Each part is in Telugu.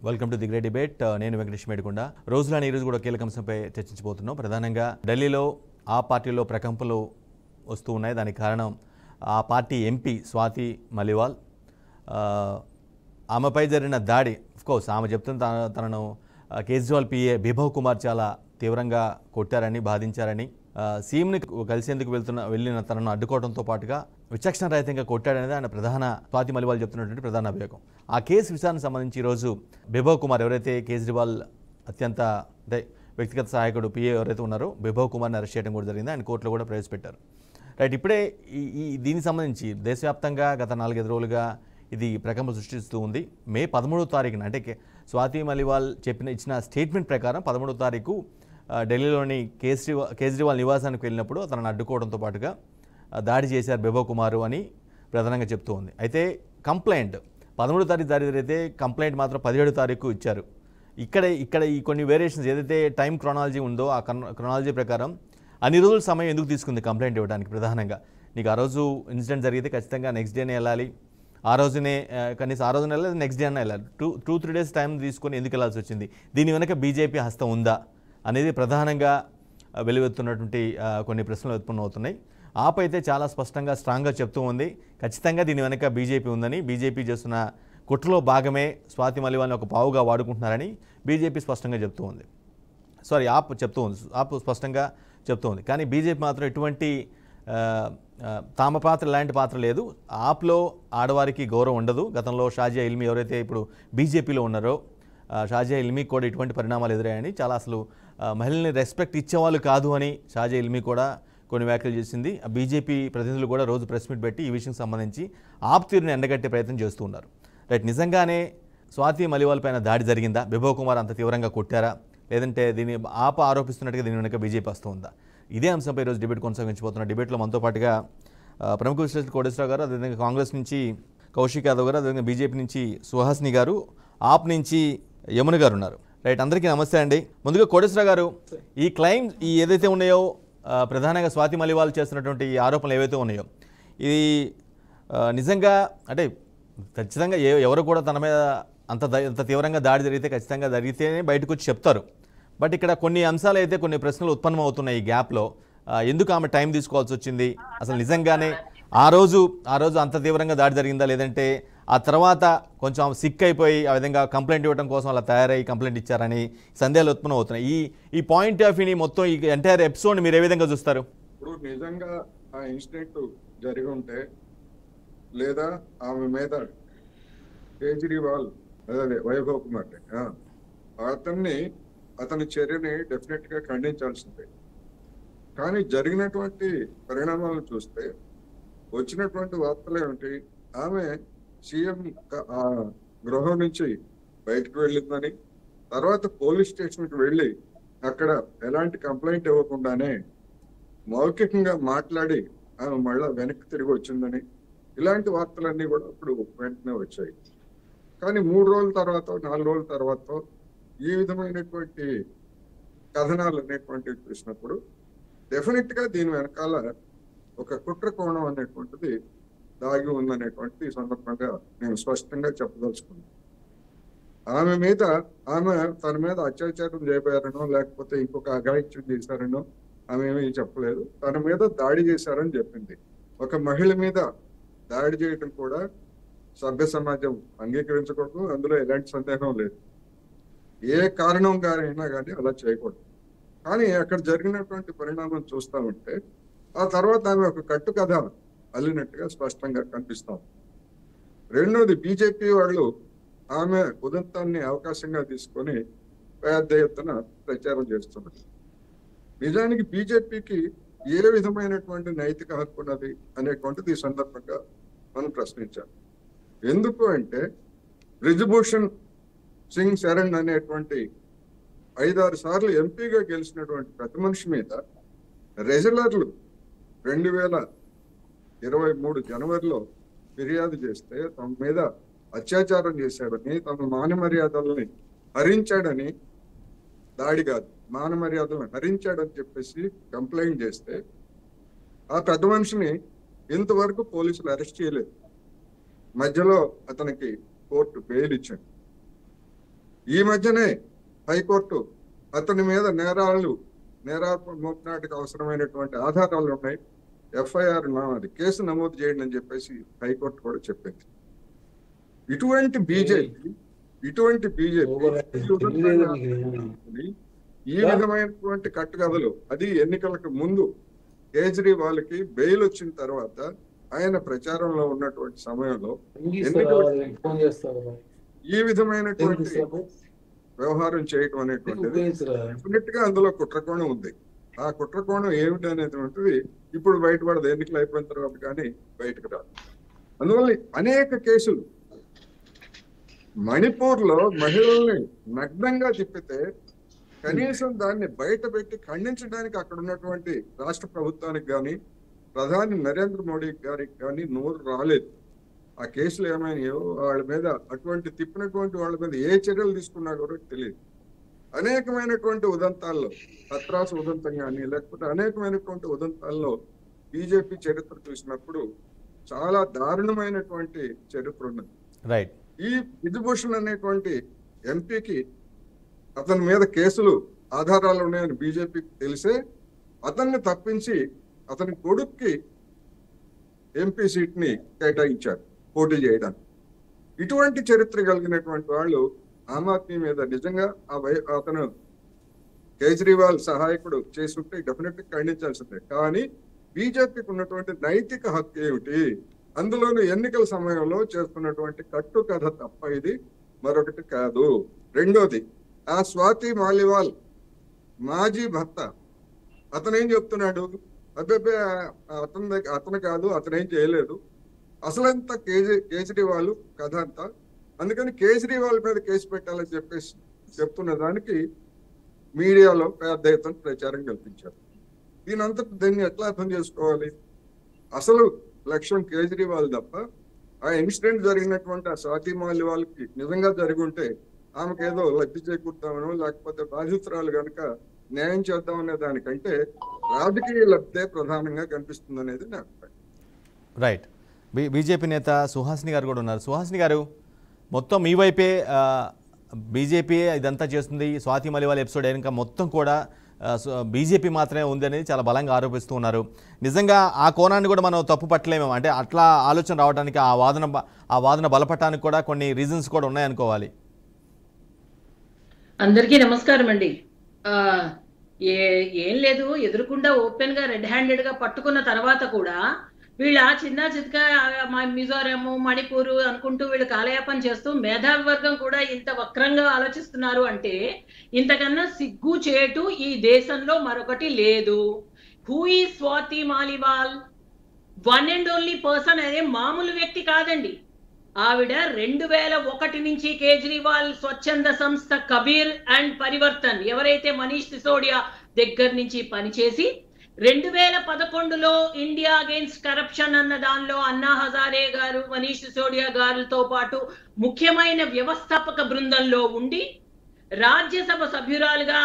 Welcome to the great debate. నేను వెంకటేష్ మేడికొండ. రోజులాని ఈరోజు కూడా కీలక అంశంపై చర్చించబోతున్నాం. ప్రధానంగా ఢిల్లీలో ఆ పార్టీలో ప్రకంపనలు వస్తూ ఉన్నాయి. దానికి కారణం ఆ పార్టీ ఎంపీ స్వాతి మలివాల్. ఆమెపై జరిగిన దాడి. కోర్స్ ఆమె చెప్తున్న తనను కేజ్రీవాల్ పిఏ బిభవ్ కుమార్ చాలా తీవ్రంగా కొట్టారని, బాధించారని, సీఎంని కలిసేందుకు వెళ్ళిన తనను అడ్డుకోవడంతో పాటుగా విచక్షణ రహితంగా కొట్టాడనేది ఆయన ప్రధాన స్వాతి మలివాల్ చెప్తున్నటువంటి ప్రధాన అభియోగం. ఆ కేసు విచారణకు సంబంధించి ఈరోజు బిభవ్ కుమార్ ఎవరైతే కేజ్రీవాల్ అత్యంత వ్యక్తిగత సహాయకుడు పిఏ ఎవరైతే ఉన్నారో బిభవ్ కుమార్ని అరెస్ట్ చేయడం కూడా జరిగింది. ఆయన కోర్టులో కూడా ప్రవేశపెట్టారు. రైట్, ఇప్పుడే దీనికి సంబంధించి దేశవ్యాప్తంగా గత 4-5 రోజులుగా ఇది ప్రకంపనలు సృష్టిస్తూ ఉంది. మే 13వ తారీఖున అంటే స్వాతి మలివాల్ ఇచ్చిన స్టేట్మెంట్ ప్రకారం 13వ తారీఖు ఢిల్లీలోని కేజ్రీవాల్ నివాసానికి వెళ్ళినప్పుడు తనను అడ్డుకోవడంతో పాటుగా దాడి చేశారు బిభవ్ కుమారు అని ప్రధానంగా చెప్తూ ఉంది. అయితే కంప్లైంట్ 13వ తారీఖు దాడి జరిగితే కంప్లైంట్ మాత్రం 17వ తారీఖు ఇచ్చారు. ఇక్కడ ఈ కొన్ని వేరియేషన్స్ ఏదైతే టైం క్రొనాలజీ ఉందో ఆ క్రొనాలజీ ప్రకారం అన్ని రోజుల సమయం ఎందుకు తీసుకుంది కంప్లైంట్ ఇవ్వడానికి? ప్రధానంగా నీకు ఆ రోజు ఇన్సిడెంట్ జరిగితే ఖచ్చితంగా నెక్స్ట్ డేనే వెళ్ళాలి, ఆ రోజునే కనీసం ఆ రోజున వెళ్ళాలి, నెక్స్ట్ డే అన్న వెళ్ళాలి. 2-3 days టైం తీసుకొని ఎందుకు వెళ్ళాల్సి వచ్చింది? దీని వెనక బీజేపీ హస్తం ఉందా అనేది ప్రధానంగా వెలువెత్తున్నటువంటి కొన్ని ప్రశ్నలు ఉత్పన్నమవుతున్నాయి. ఆప్ అయితే చాలా స్ట్రాంగ్గా చెప్తూ ఉంది, ఖచ్చితంగా దీని వెనక బీజేపీ ఉందని, బీజేపీ చేస్తున్న కుట్రలో భాగమే స్వాతి మలివాల్ని ఒక పావుగా వాడుకుంటున్నారని బీజేపీ స్పష్టంగా చెప్తూ ఉంది. ఆప్ స్పష్టంగా చెప్తూ ఉంది. కానీ బీజేపీ మాత్రం ఎటువంటి తామ పాత్ర లాంటి పాత్ర లేదు. ఆప్లో ఆడవారికి గౌరవం ఉండదు. గతంలో షాజియా ఇల్మీ ఎవరైతే ఇప్పుడు బీజేపీలో ఉన్నారో షాజియా ఇల్మీకి కూడా ఇటువంటి పరిణామాలు ఎదురయ్యాయని, చాలా అసలు మహిళల్ని రెస్పెక్ట్ ఇచ్చేవాళ్ళు కాదు అని షాజియా ఇల్మీ కూడా కొన్ని వ్యాఖ్యలు చేసింది. బీజేపీ ప్రతినిధులు కూడా రోజు ప్రెస్ మీట్ పెట్టి ఈ విషయం సంబంధించి ఆప్ తీరుని ఎండగట్టే ప్రయత్నం చేస్తూ ఉన్నారు. రైట్, నిజంగానే స్వాతి మలివాల్ పైన దాడి జరిగిందా? బిభవ్ కుమార్ అంత తీవ్రంగా కొట్టారా? లేదంటే దీన్ని ఆప్ ఆరోపిస్తున్నట్టుగా దీని వెనుక బీజేపీ వస్తుందా? ఇదే అంశంపై ఈరోజు డిబేట్ కొనసాగించబోతున్న డిబేట్లో మనతో పాటుగా ప్రముఖ విశ్లేషకులు కోటేశ్వరరావు గారు, అదేవిధంగా కాంగ్రెస్ నుంచి కౌశిక్ యాదవ్ గారు, అదేవిధంగా బీజేపీ నుంచి సుహాసిని గారు, ఆప్ నుంచి యమున గారు ఉన్నారు. రైట్, అందరికీ నమస్తే అండి. ముందుగా కోటేశ్వరరావు గారు, ఈ క్లైమ్ ఏదైతే ఉన్నాయో ప్రధానంగా స్వాతి మలివాల్ చేస్తున్నటువంటి ఆరోపణలు ఏవైతే ఉన్నాయో ఇది నిజంగా అంటే ఖచ్చితంగా ఎవరు కూడా తన మీద అంత తీవ్రంగా దాడి జరిగితేనే బయటకు వచ్చి చెప్తారు. బట్ ఇక్కడ కొన్ని అంశాలు అయితే కొన్ని ప్రశ్నలు ఉత్పన్నమవుతున్నాయి. ఈ గ్యాప్లో ఎందుకు ఆమె టైం తీసుకోవాల్సి వచ్చింది? అసలు నిజంగానే ఆ రోజు అంత తీవ్రంగా దాడి జరిగిందా, లేదంటే ఆ తర్వాత కొంచెం ఆమె సిక్ అయిపోయి ఆ విధంగా కంప్లైంట్ ఇవ్వడం కోసం అలా తయారై కంప్లైంట్ ఇచ్చారని సందేహాలు ఉత్పన్నమవుతున్నాయి. ఈ పాయింట్ ఆఫ్ వ్యూని మొత్తం ఈ ఎంటైర్ ఎపిసోడ్ మీరు ఏ విధంగా చూస్తారు? ఇప్పుడు నిజంగా ఆ ఇన్సిడెంట్ జరిగి ఉంటే, లేదా ఆమె మీద కేజ్రీవాల్ అదే వైభవ్ కుమార్ అతని చర్యని డెఫినెట్ గా ఖండించాల్సిందే. కానీ జరిగినటువంటి పరిణామాలను చూస్తే వచ్చినటువంటి వార్తలు ఏమిటి? ఆమె సీఎం గృహం నుంచి బయటకు వెళ్ళిందని, తర్వాత పోలీస్ స్టేషన్కి వెళ్ళి అక్కడ ఎలాంటి కంప్లైంట్ ఇవ్వకుండానే మౌఖికంగా మాట్లాడి ఆమె మళ్ళా వెనక్కి తిరిగి వచ్చిందని, ఇలాంటి వార్తలన్నీ కూడా ఇప్పుడు వెంటనే వచ్చాయి. కానీ 3 రోజుల తర్వాత 4 రోజుల తర్వాత ఈ విధమైనటువంటి కథనాలు అనేటువంటివి చూసినప్పుడు డెఫినెట్ గా దీని వెనకాల ఒక కుట్ర కోణం అనేటువంటిది దాగి ఉందనేటువంటి సందర్భంగా నేను స్పష్టంగా చెప్పదలుచుకున్నాను. తన మీద అత్యాచారం చేయబోయారనో లేకపోతే ఇంకొక అఘాయిత్యం చేశారనో ఆమె ఏమీ చెప్పలేదు. తన మీద దాడి చేశారని చెప్పింది. ఒక మహిళ మీద దాడి చేయడం కూడా సభ్య సమాజం అంగీకరించకూడదు, అందులో ఎలాంటి సందేహం లేదు. ఏ కారణం గారైనా కానీ అలా చేయకూడదు. కానీ అక్కడ జరిగినటువంటి పరిణామం చూస్తా ఉంటే ఆ తర్వాత ఆమె ఒక కట్టు కథ అల్లినట్టుగా స్పష్టంగా కనిపిస్తాం. రెండోది, బీజేపీ వాళ్ళు ఆమె ఉదంతాన్ని అవకాశంగా తీసుకొని పెద్ద ఎత్తున ప్రచారం చేస్తున్నారు. నిజానికి బీజేపీకి ఏ విధమైనటువంటి నైతిక హక్కు ఉన్నది అనేటువంటిది ఈ సందర్భంగా మనం ప్రశ్నించాలి. ఎందుకు అంటే బ్రిజ్భూషణ్ సింగ్ శరణ్ అనేటువంటి 5-6 సార్లు ఎంపీగా గెలిచినటువంటి ప్రతి మనిషి మీద రెగ్యులర్లు 2023 జనవరిలో ఫిర్యాదు చేస్తే తమ మీద అత్యాచారం చేశాడని, తమ మాన మర్యాదల్ని హరించాడని, దాడి కాదు మాన మర్యాదలను హరించాడని చెప్పేసి కంప్లైంట్ చేస్తే ఆ పెద్ద మనిషిని ఇంతవరకు పోలీసులు అరెస్ట్ చేయలేదు. మధ్యలో అతనికి కోర్టు బెయిల్ ఇచ్చాడు. ఈ మధ్యనే హైకోర్టు అతని మీద నేరాలు మోపనాటికి అవసరమైనటువంటి ఆధారాలు ఉన్నాయి, ఎఫ్ఐఆర్ కేసు నమోదు చేయండి అని చెప్పేసి హైకోర్టు కూడా చెప్పింది. ఇటువంటి బీజేపీ ఈ విధమైనటువంటి కట్టుకథలు, అది ఎన్నికలకు ముందు కేజ్రీవాల్కి బెయిల్ వచ్చిన తర్వాత ఆయన ప్రచారంలో ఉన్నటువంటి సమయంలో ఈ విధమైనటువంటి వ్యవహారం చేయటం అనేటువంటిది డెఫినెట్ గా అందులో కుట్రకోణం ఉంది. ఆ కుట్రకోణం ఏమిటి అనేటువంటిది ఇప్పుడు బయటపడదు, ఎన్నికలు అయిపోయిన తర్వాత కానీ బయటకు రాదు. అందువల్ల అనేక కేసులు మణిపూర్ లో మహిళల్ని నగ్నంగా తిప్పితే కనీసం దాన్ని బయట పెట్టి ఖండించడానికి అక్కడ ఉన్నటువంటి రాష్ట్ర ప్రభుత్వానికి కానీ ప్రధాని నరేంద్ర మోడీ గారికి కానీ నోరు రాలేదు. ఆ కేసులు ఏమైనాయో వాళ్ళ మీద, అటువంటి తిప్పినటువంటి వాళ్ళ మీద ఏ చర్యలు తీసుకున్నా కూడా తెలియదు. అనేకమైనటువంటి ఉదంతాల్లో, హత్రాసు ఉదంతం కానీ లేకపోతే అనేకమైనటువంటి ఉదంతాల్లో బీజేపీ చరిత్ర చూసినప్పుడు చాలా దారుణమైనటువంటి చరిత్ర ఉన్నది. రైట్. ఈ విధుభూషణ్ అనేటువంటి ఎంపీకి అతని మీద కేసులు ఆధారాలు ఉన్నాయని బీజేపీకి తెలిసే అతన్ని తప్పించి అతని కొడుక్కి ఎంపీ సీట్ ని కేటాయించారు పోటీ చేయడానికి. ఇటువంటి చరిత్ర కలిగినటువంటి వాళ్ళు ఆమ్ ఆద్మీ మీద నిజంగా అతను కేజ్రీవాల్ సహాయకుడు చేసుంటే డెఫినెట్ గా ఖండించాల్సిందే. కానీ బీజేపీకి ఉన్నటువంటి నైతిక హక్కు ఏమిటి? అందులోనూ ఎన్నికల సమయంలో చేస్తున్నటువంటి కట్టు కథ తప్ప ఇది మరొకటి కాదు. రెండోది, ఆ స్వాతి మాలివాల్ మాజీ భర్త అతనేం చెప్తున్నాడు, అబ్బాయి అతను కాదు, అతనేం చేయలేదు, అసలంతా కేజ్రీవాల్ కథ అంతా, అందుకని కేజ్రీవాల్ మీద కేసు పెట్టాలని చెప్పేసి చెప్తున్న దానికి మీడియాలో పెద్ద ఎత్తున ప్రచారం కల్పించారు. దీన్ని ఎట్లా అర్థం చేసుకోవాలి? అసలు లక్ష్యం కేజ్రీవాల్ తప్ప ఆ ఇన్సిడెంట్ జరిగినటువంటి ఆ స్వాతి మాలివాల్కి నిజంగా జరిగి ఉంటే ఆమెకు ఏదో లబ్ధి చేకూర్తామనో లేకపోతే బాధితురాలు కనుక న్యాయం చేద్దామనే దానికంటే రాజకీయ లబ్ధే ప్రధానంగా కనిపిస్తుంది అనేది నా అభిప్రాయం. రైట్. బీజేపీ నేత సుహాసిని గారు కూడా ఉన్నారు. సుహాసిని గారు, మొత్తం మీ వైపే బీజేపీ ఇదంతా చేస్తుంది, స్వాతి మాలివాల్ ఎపిసోడ్ అయినాక మొత్తం కూడా బీజేపీ మాత్రమే ఉంది అనేది చాలా బలంగా ఆరోపిస్తూ ఉన్నారు. నిజంగా ఆ కోణాన్ని కూడా మనం తప్పు పట్టలేమేమో, అంటే అట్లా ఆలోచన రావడానికి ఆ వాదన బలపడటానికి కూడా కొన్ని రీజన్స్ కూడా ఉన్నాయనుకోవాలి. అందరికీ నమస్కారం అండి. ఏం లేదు, ఎదురుకుండా ఓపెన్ గా రెడ్ హ్యాండెడ్ గా పట్టుకున్న తర్వాత కూడా వీళ్ళ చిన్న చిత్క మిజోరాం, మణిపూర్ అనుకుంటూ వీళ్ళు కాలయాపన చేస్తూ మేధావి వర్గం కూడా ఇంత వక్రంగా ఆలోచిస్తున్నారు అంటే ఇంతకన్నా సిగ్గు చేటు ఈ దేశంలో మరొకటి లేదు. Who is Swathi Maliwal? One and only person అనే మామూలు వ్యక్తి కాదండి. ఆవిడ 2001 నుంచి కేజ్రీవాల్ స్వచ్ఛంద సంస్థ కబీర్ అండ్ పరివర్తన్, ఎవరైతే మనీష్ సిసోడియా దగ్గర నుంచి పనిచేసి 2011లో ఇండియా అగైన్స్ కరప్షన్ అన్న దానిలో అన్నా హజారే గారు, మనీష్ సిసోడియా గారితో పాటు ముఖ్యమైన వ్యవస్థాపక బృందంలో ఉండి రాజ్యసభ సభ్యురాలుగా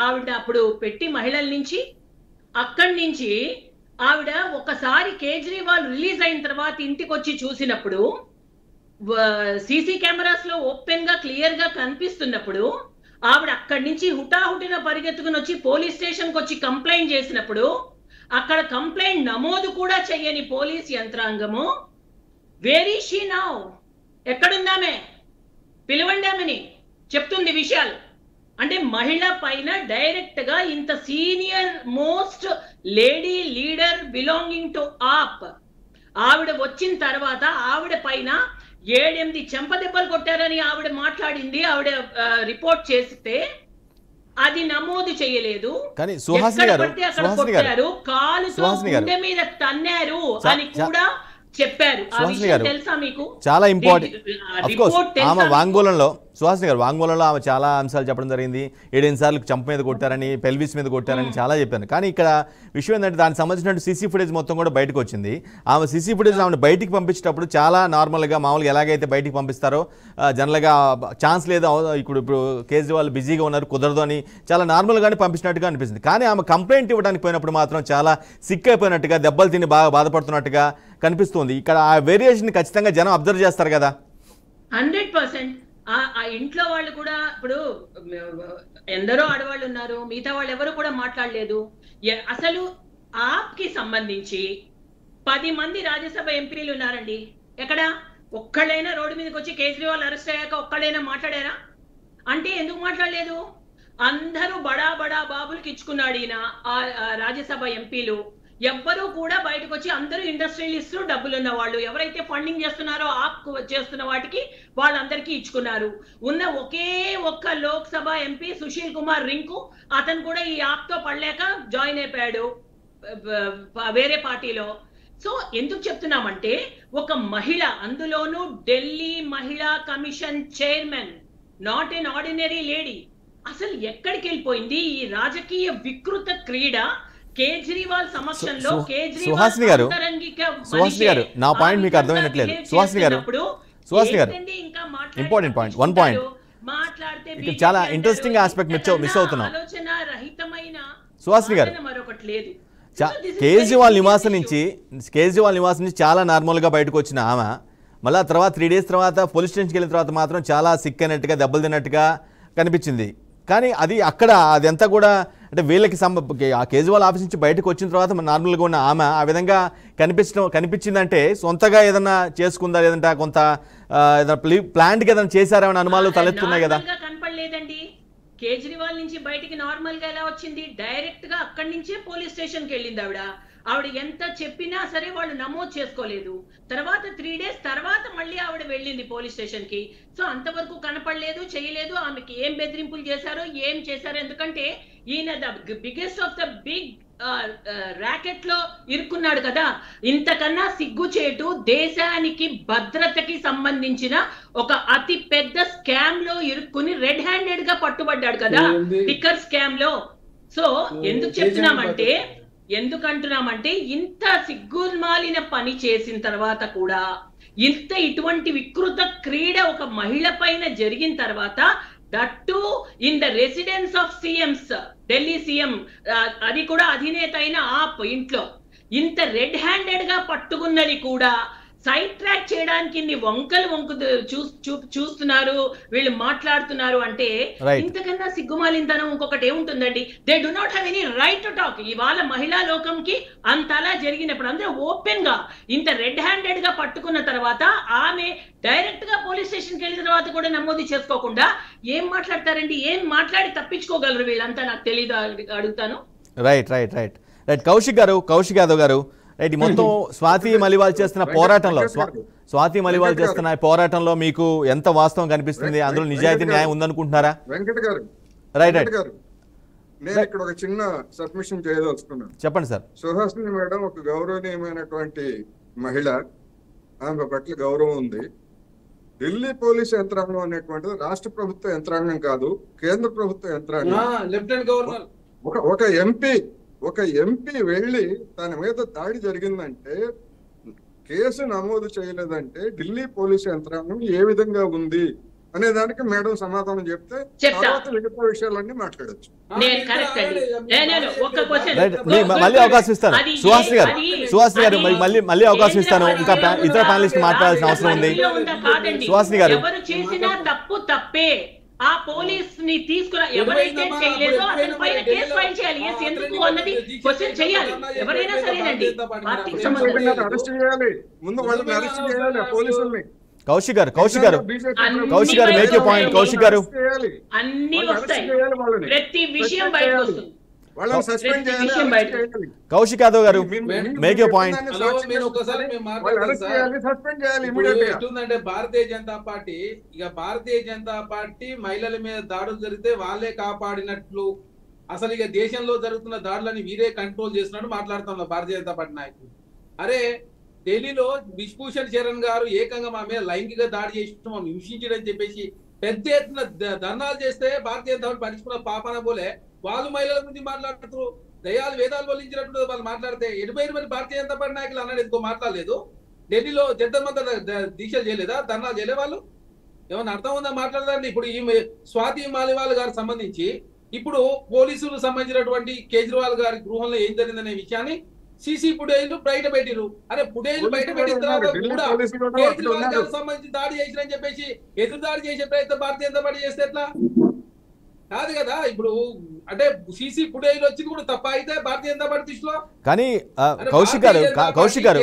ఆవిడ అప్పుడు పెట్టి మహిళల నుంచి, అక్కడి నుంచి ఆవిడ ఒకసారి కేజ్రీవాల్ రిలీజ్ అయిన తర్వాత ఇంటికి వచ్చి చూసినప్పుడు సీసీ కెమెరాస్ లో ఓపెన్ గా క్లియర్ గా కనిపిస్తున్నప్పుడు ఆవిడ అక్కడి నుంచి హుటాహుటిన పరిగెత్తుకుని వచ్చి పోలీస్ స్టేషన్ కి వచ్చి కంప్లైంట్ చేసినప్పుడు అక్కడ కంప్లైంట్ నమోదు కూడా చెయ్యని పోలీస్ యంత్రాంగము వేర్ ఈజ్ షీ నౌ, ఎక్కడుందామే, పిలవండామని చెప్తుంది విషయాలు. అంటే మహిళ పైన డైరెక్ట్ గా ఇంత senior most lady leader belonging to AAP ఆవిడ వచ్చిన తర్వాత ఆవిడ పైన 7-8 చెంపదెబ్బలు కొట్టారని ఆవిడ మాట్లాడింది. ఆవిడ రిపోర్ట్ చేస్తే అది నమోదు చేయలేదు. కొట్టారు, కాలుతో గుండె మీద తన్నారు అని కూడా చెప్పారు. తెలుసా మీకు? చాలా ఇంపార్టెంట్. ఆమె వాంగ్మూలంలో, సుహాసిని గారు వాంగ్మూలంలో ఆమె చాలా అంశాలు చెప్పడం జరిగింది. 7 సార్లు చంప మీద కొట్టారని, పెల్విస్ మీద కొట్టారని చాలా చెప్పాను. కానీ ఇక్కడ విషయం ఏంటంటే దానికి సంబంధించిన సీసీ ఫుటేజ్ మొత్తం కూడా బయటకు వచ్చింది. ఆమె సీసీ ఫుటేజ్ ఆమెను బయటికి పంపించేటప్పుడు చాలా నార్మల్గా, మామూలుగా ఎలాగైతే బయటికి పంపిస్తారో జనరల్గా ఛాన్స్ లేదు, ఇప్పుడు కేజ్రీవాల్ బిజీగా ఉన్నారు, కుదరదు అని చాలా నార్మల్గానే పంపించినట్టుగా అనిపిస్తుంది. కానీ ఆమె కంప్లైంట్ ఇవ్వడానికి పోయినప్పుడు మాత్రం చాలా సిక్ అయిపోయినట్టుగా, దెబ్బలు తిని బాగా బాధపడుతున్నట్టుగా కనిపిస్తుంది. ఇక్కడ ఆ వేరియేషన్ ఖచ్చితంగా జనం అబ్జర్వ్ చేస్తారు కదా. 100% ఆ ఇంట్లో వాళ్ళు కూడా ఇప్పుడు ఎందరో ఆడవాళ్ళు ఉన్నారు, మిగతా వాళ్ళు ఎవరు కూడా మాట్లాడలేదు. అసలు ఆప్ కి సంబంధించి 10 మంది రాజ్యసభ ఎంపీలు ఉన్నారండి. ఎక్కడ ఒక్కళ్ళైనా రోడ్డు మీదకి వచ్చి కేజ్రీవాల్ అరెస్ట్ అయ్యాక ఒక్కళ్ళైనా మాట్లాడారా? అంటే ఎందుకు మాట్లాడలేదు? అందరూ బడా బడా బాబులకి ఇచ్చుకున్నాడు ఈయన రాజ్యసభ ఎంపీలు. ఎవ్వరూ కూడా బయటకు వచ్చి, అందరూ ఇండస్ట్రియలిస్టులు, డబ్బులున్న వాళ్ళు, ఎవరైతే ఫండింగ్ చేస్తున్నారో ఆప్ చేస్తున్న వాటికి వాళ్ళందరికీ ఇచ్చుకున్నారు. ఉన్న ఒకే ఒక్క లోక్సభ ఎంపీ సుశీల్ కుమార్ రింకు, అతను కూడా ఈ ఆప్ తో పడలేక జాయిన్ అయిపోయాడు వేరే పార్టీలో. సో ఎందుకు చెప్తున్నామంటే, ఒక మహిళ, అందులోనూ ఢిల్లీ మహిళా commission chairman, not an ordinary lady, అసలు ఎక్కడికి వెళ్ళిపోయింది ఈ రాజకీయ వికృత క్రీడ? కేజ్రీవాల్ సమక్షంలో సుహాసిని గారు, నా పాయింట్ మీకు అర్థమైనట్లేదు. సుహాసిని గారు, ఇంపార్టెంట్ పాయింట్, 1 పాయింట్ మాట్లాడితే చాలా ఇంట్రెస్టింగ్ ఆస్పెక్ట్ మిస్ అవుతున్నాం. ఆలోచన రహితమైన సుహాసిని గారు, మరొకటి లేదు. కేజ్రీవాల్ నివాసం నుంచి చాలా నార్మల్గా బయటకు వచ్చిన ఆమె మళ్ళీ తర్వాత 3 days తర్వాత పోలీస్ స్టేషన్కి వెళ్ళిన తర్వాత మాత్రం చాలా సిక్ అయినట్టుగా, దెబ్బలు తిన్నట్టుగా కనిపించింది. కానీ అదంతా కూడా అంటే వీళ్ళకి ఆ కేజ్రీవాల్ ఆఫీస్ నుంచి బయటకు వచ్చిన తర్వాత నార్మల్గా ఉన్న ఆమె ఆ విధంగా కనిపించిందంటే సొంతగా ఏదన్నా చేసుకుందా, లేదంటే కొంత ఏదైనా ప్లాంట్కి ఏదైనా చేశారేమని అనుమానాలు తలెత్తున్నాయి కదా. కనపడలేదండి. కేజ్రీవాల్ నుంచి బయటికి నార్మల్ గా ఎలా వచ్చింది? డైరెక్ట్ గా అక్కడి నుంచే పోలీస్ స్టేషన్ కి వెళ్ళింది ఆవిడ ఎంత చెప్పినా సరే వాళ్ళు నమోదు చేసుకోలేదు. తర్వాత 3 days తర్వాత మళ్ళీ ఆవిడ వెళ్ళింది పోలీస్ స్టేషన్ కి. సో అంతవరకు కనపడలేదు, చేయలేదు. ఆమెకి ఏం బెదిరింపులు చేశారో, ఏం చేశారో, ఎందుకంటే ఈయన the biggest of the big racket లో ఇరుక్కున్నాడు కదా. ఇంతకన్నా సిగ్గుచేటు, దేశానికి భద్రతకి సంబంధించిన ఒక అతి పెద్ద స్కామ్ లో ఇరుక్కుని రెడ్ హ్యాండెడ్ గా పట్టుబడ్డాడు కదా, టిక్కర్ స్కామ్ లో. సో ఎందుకంటున్నామంటే ఇంత సిగ్గుమాలిన పని చేసిన తర్వాత కూడా, ఇటువంటి వికృత క్రీడ ఒక మహిళ పైన జరిగిన తర్వాత, that to in the residence of CMs, Delhi CM, అది కూడా అధినేత అయిన ఆప్ ఇంట్లో ఇంత రెడ్ హ్యాండెడ్ గా పట్టుకున్నది కూడా సైడ్ ట్రాక్ చేయడానికి ఇన్ని వంకలు చూస్తున్నారు, వీళ్ళు మాట్లాడుతున్నారు అంటే ఇంతకన్నా సిగ్గుమాలింతనం ఇంకొకటి ఏముంటుందండి? They do not have any right to talk. ఇవాళ మహిళా లోకంకి అంతలా జరిగినప్పుడు అందరూ ఓపెన్ గా ఇంత రెడ్ హ్యాండెడ్ గా పట్టుకున్న తర్వాత ఆమె డైరెక్ట్ గా పోలీస్ స్టేషన్ కి వెళ్ళిన తర్వాత కూడా నమోదు చేసుకోకుండా ఏం మాట్లాడతారండి? ఏం మాట్లాడి తప్పించుకోగలరు వీళ్ళంతా? నాకు తెలీదు, అడుగుతాను. రైట్ కౌశిక్ యాదవ్ గారు, రైట్, మొత్తం స్వాతి మలివాల్ చేస్తున్న పోరాటంలో మీకు ఎంత వాస్తవం కనిపిస్తుంది? అందులో నిజాయితీ, న్యాయం ఉందనుకుంటున్నారా? వెంకట్ గారు, నేను ఇక్కడ ఒక చిన్న సబ్మిషన్ చేయదలుచుకున్నాను. చెప్పండి సార్. సుహాసిని మేడం ఒక గౌరవనీయమైనటువంటి మహిళ, ఆమె పట్ల గౌరవం ఉంది. ఢిల్లీ పోలీస్ యంత్రాంగం అనేటువంటిది రాష్ట్ర ప్రభుత్వ యంత్రాంగం కాదు, కేంద్ర ప్రభుత్వ యంత్రాంగం. లెఫ్టినెంట్ గవర్నర్ ఒక ఎంపీ వెళ్ళి తన మీద దాడి జరిగిందంటే, కేసు నమోదు చేయలేదంటే ఢిల్లీ పోలీసు యంత్రాంగం ఏ విధంగా ఉంది అనే దానికి మేడం సమాధానం చెప్తే తర్వాత మిగతా విషయాలన్నీ మాట్లాడచ్చు. మళ్ళీ అవకాశం ఇస్తాను సుహాసిని గారు, మళ్ళీ అవకాశం ఇస్తాను. ఇంకా ఇతర ప్యానలిస్ట్ మాట్లాడాల్సిన అవసరం ఉంది. సుహాసిని గారు, తప్పు తప్పే. ఆ పోలీస్ ని తీసుకురా, ఎవరైతే చేయలేదో అతని పైన కేసు ఫైల్ చేయాలి. ఎందుకు అన్నది క్వశ్చన్ చేయాలి. ఎవరైనా సరేనండి, పార్టీకి సంబంధించి అరెస్ట్ చేయాలి, ముందు వాళ్ళని అరెస్ట్ చేయాలి పోలీసుల్ని. కౌశిక్ గారు మేక్ యూ పాయింట్. కౌశిక్ గారు, అన్ని వస్తాయి, ప్రతి విషయం బయటకు వస్తుంది. కౌశిక్ యాదవ్ గారు, మేక్ యూ పాయింట్. ఎట్లుందంటే భారతీయ జనతా పార్టీ మహిళల మీద దాడులు జరిగితే వాళ్ళే కాపాడినట్లు, అసలు ఇక దేశంలో జరుగుతున్న దాడులని వీరే కంట్రోల్ చేస్తున్నట్టు మాట్లాడుతున్నారు భారతీయ జనతా పార్టీ నాయకులు. అరే, ఢిల్లీలో విశ్వభూషణ్ శరణ్ గారు ఏకంగా మా మీద లైంగిక దాడి చేసిన హింసించడని చెప్పేసి పెద్ద ఎత్తున ధర్నాలు చేస్తే భారతీయ జనతా పార్టీ పట్టించుకున్న పాపన పోలే, వాళ్ళు మహిళల గురించి మాట్లాడుతూ దయాలు వేదాలు వల్లించినట్టు వాళ్ళు మాట్లాడితే 80 మంది భారతీయ జనతా పార్టీ నాయకులు అన్నాడు ఎందుకో మాట్లాడలేదు. ఢిల్లీలో జంతర్ దీక్షలు చేయలేదా, ధర్నాలు చేయలే వాళ్ళు? ఏమన్నా అర్థం ఉందా మాట్లాడదండి? ఇప్పుడు ఈ స్వాతి మాలివాల్ గారికి సంబంధించి ఇప్పుడు పోలీసులకు సంబంధించినటువంటి కేజ్రీవాల్ గారి గృహంలో ఏం జరిగిందనే విషయాన్ని సీసీ ఫుటేజ్ బయట పెట్టిరు. అరే ఫుటేజ్ బయట పెట్టిన తర్వాత కూడా కేజ్రీవాల్ గారికి సంబంధించి దాడి చేసిరని చెప్పేసి ఎదురు దాడి చేసే ప్రయత్నం భారతీయ జనతా పార్టీ చేస్తే ఎట్లా? కాదు కదా. ఇప్పుడు అంటే సీసీ ఫుటేజ్ వచ్చింది కూడా తప్ప అయితే భారతీయ జనతా పార్టీ దృష్టిలో. కానీ కౌశిక్ గారు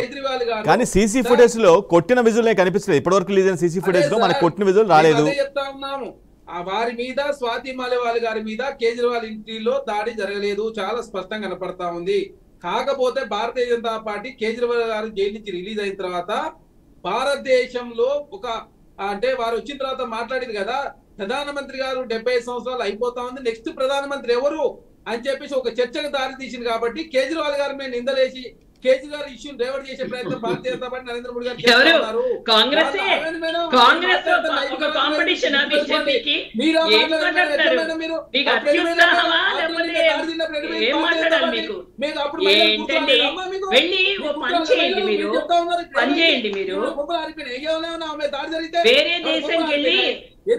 కానీ సీసీ ఫుటేజ్ లో కొట్టిన విజువల్ కనిపించలేదు. ఇప్పటివరకు రిలీజ్ అయిన సీసీ ఫుటేజ్ లో మనకు కొట్టిన విజువల్ రాలేదు. చెప్తా ఉన్నాము, వారి మీద స్వాతి మాలివాల్ గారి మీద కేజ్రీవాల్ ఇంటిలో దాడి జరగలేదు, చాలా స్పష్టంగా కనపడతా ఉంది. కాకపోతే భారతీయ జనతా పార్టీ కేజ్రీవాల్ గారు జైలు నుంచి రిలీజ్ అయిన తర్వాత భారతదేశంలో అంటే వారు వచ్చిన తర్వాత మాట్లాడింది కదా, ప్రధానమంత్రి గారు 75 సంవత్సరాలు అయిపోతా ఉంది, నెక్స్ట్ ప్రధానమంత్రి ఎవరు అని చెప్పేసి ఒక చర్చకు దారి తీసింది. కాబట్టి కేజ్రీవాల్ గారి మీద నిందలేసి కేజ్రీవాల్ ఇష్యూని డైవర్ట్ చేసే ప్రయత్నం భారతీయ జనతా పార్టీ నరేంద్ర మోడీ గారు చేస్తున్నారు.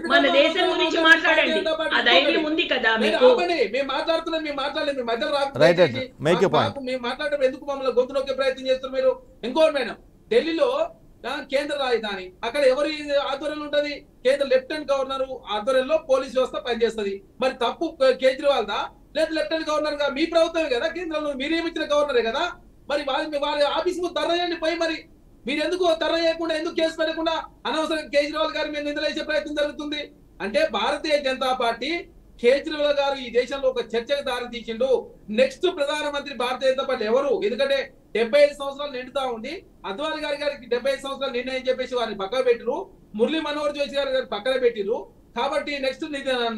మన దేశం గురించి మాట్లాడండి, ఆ ధైర్యం ఉంది కదా మీకు. మేము మాట్లాడుతున్నాం, మేము మాట్లాడలేదు, మధ్యలో మేము మాట్లాడటం ఎందుకు మమ్మల్ని గొంతు నొక్కే ప్రయత్నం చేస్తున్నారు మీరు? ఇంకోటి మేడం, ఢిల్లీలో కేంద్ర రాజధాని, అక్కడ ఎవరి ఆధ్వర్యంలో ఉంటది? కేంద్ర లెఫ్టినెంట్ గవర్నర్ ఆధ్వర్యంలో పోలీస్ వ్యవస్థ పనిచేస్తుంది. మరి తప్పు కేజ్రీవాల్ దా లేదా లెఫ్టినెంట్ గవర్నర్ గా? మీ ప్రభుత్వమే కదా కేంద్రంలో, మీరు నియమించిన గవర్నరే కదా. మరి వారి ఆఫీస్ ముందు ధర్నా చేయండి పోయి. మరి మీరు ఎందుకు ధర్నా చేయకుండా, ఎందుకు కేసు పెట్టకుండా అనవసరంగా కేజ్రీవాల్ గారి మీద నిందలేసే ప్రయత్నం జరుగుతుంది? అంటే భారతీయ జనతా పార్టీ కేజ్రీవాల్ గారు ఈ దేశంలో ఒక చర్చకు దారి తీసిండు. నెక్స్ట్ ప్రధానమంత్రి భారతీయ జనతా పార్టీ ఎవరు? ఎందుకంటే 75 సంవత్సరాలు నిండుతా ఉంది. అద్వానీ గారికి 75 సంవత్సరాలు నిర్ణయం చెప్పేసి వారిని పక్కన పెట్టిరు. మురళీ మనోహర్ జోషి గారిని పక్కన పెట్టిరు. కాబట్టి నెక్స్ట్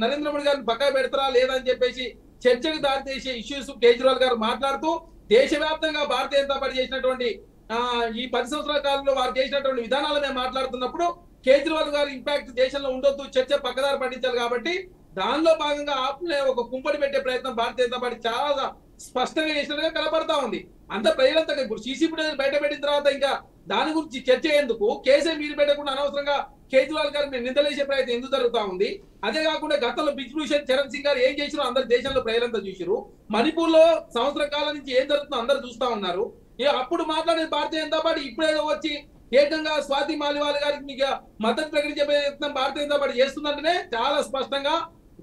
నరేంద్ర మోడీ గారిని పక్కన పెడతారా లేదా అని చెప్పేసి చర్చకు దారి తీసే ఇష్యూస్ కేజ్రీవాల్ గారు మాట్లాడుతూ దేశవ్యాప్తంగా భారతీయ జనతా పార్టీ చేసినటువంటి ఈ 10 సంవత్సరాల కాలంలో వారు చేసినటువంటి విధానాలు మేము మాట్లాడుతున్నప్పుడు కేజ్రీవాల్ గారు ఇంపాక్ట్ దేశంలో ఉండొద్దు, చర్చ పక్కదారి పట్టించాలి. కాబట్టి దానిలో భాగంగా ఆప్నే ఒక కుంపడి పెట్టే ప్రయత్నం భారతీయ జనతా పార్టీ చాలా స్పష్టంగా చేసినట్టుగా కనపడతా ఉంది. అంత ప్రజలంతా ఇప్పుడు సీసీ ఫుటేజ్ బయట పెట్టిన తర్వాత ఇంకా దాని గురించి చర్చ ఎందుకు? కేసే మీరు పెట్టకుండా అనవసరంగా కేజ్రీవాల్ గారు మీరు నిందలేసే ప్రయత్నం ఎందుకు జరుగుతా ఉంది? అదే కాకుండా గతంలో బిజ్భూషణ్ చరణ్ సింగ్ గారు ఏం చేసిరో అందరు దేశంలో ప్రజలంతా చూసిరు. మణిపూర్ లో సంవత్సర కాలం నుంచి ఏం జరుగుతుందో అందరు చూస్తా ఉన్నారు. అప్పుడు మాట్లాడే భారతీయ జనతా పార్టీ ఇప్పుడేదో వచ్చి ఏకంగా స్వాతి మాలివాల్ గారికి మీకు మద్దతు ప్రకటించే ప్రయత్నం భారతీయ జనతా పార్టీ చేస్తుందంటేనే చాలా స్పష్టంగా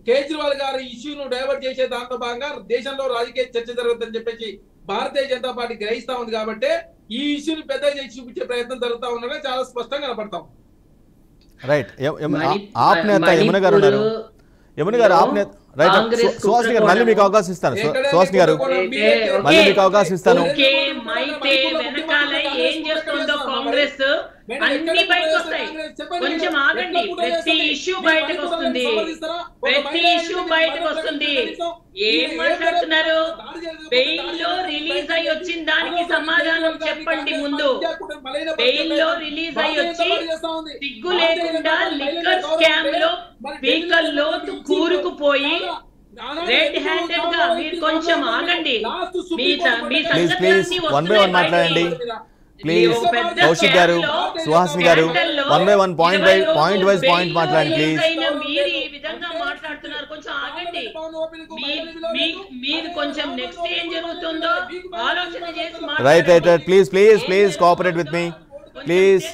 కేజ్రీవాల్ గారి ఇష్యూను డైవర్ట్ చేసే దాంట్లో భాగంగా దేశంలో రాజకీయ చర్చ జరుగుతుందని చెప్పేసి భారతీయ జనతా పార్టీ గ్రహిస్తా ఉంది. కాబట్టి ఈ ఇష్యూని పెద్దగా చేసి చూపించే ప్రయత్నం జరుగుతా ఉండగా చాలా స్పష్టంగా కనపడతాం. రైట్, ఆప్ నేత యమున గారు ఉన్నారు. యమున గారు ఆప్ నేత, రైట్, సుహాసిని గారు మళ్ళీ మీకు అవకాశం ఇస్తాను. సుహాసిని గారు మళ్ళీ మీకు అవకాశం ఇస్తాను. ఏం చేస్తుందో కాంగ్రెస్ అన్ని బయటకు వస్తాయి, కొంచెం ఆగండి. ప్రతి ఇష్యూ బయటకు వస్తుంది, ప్రతి ఇష్యూ బయటకు వస్తుంది. ఏం మాట్లాడుతున్నారు? బెయిల్ లో రిలీజ్ అయ్యి వచ్చిన దానికి సమాధానం చెప్పండి ముందు. బెయిల్ లో రిలీజ్ అయ్యి వచ్చి సిగ్గు లేకుండా లిక్కర్ స్కామ్ లో పీకల్ లోతు కూరుకుపోయి రెడ్ హ్యాండెడ్ గా మీరు కొంచెం ఆగండి. మీ సంగతి మాట్లాడండి ప్లీజ్. కౌశిక్ గారు, సుహాసిని గారు, 1 by 1 పాయింట్ వైజ్ పాయింట్ మాట్లాడండి ప్లీజ్. మీరు ఈ విధంగా మాట్లాడుతున్నారు, కొంచెం ఆగండి. మీరు కొంచెం నెక్స్ట్ ఏం జరుగుతుందో ఆలోచన చేసి right please cooperate with me please.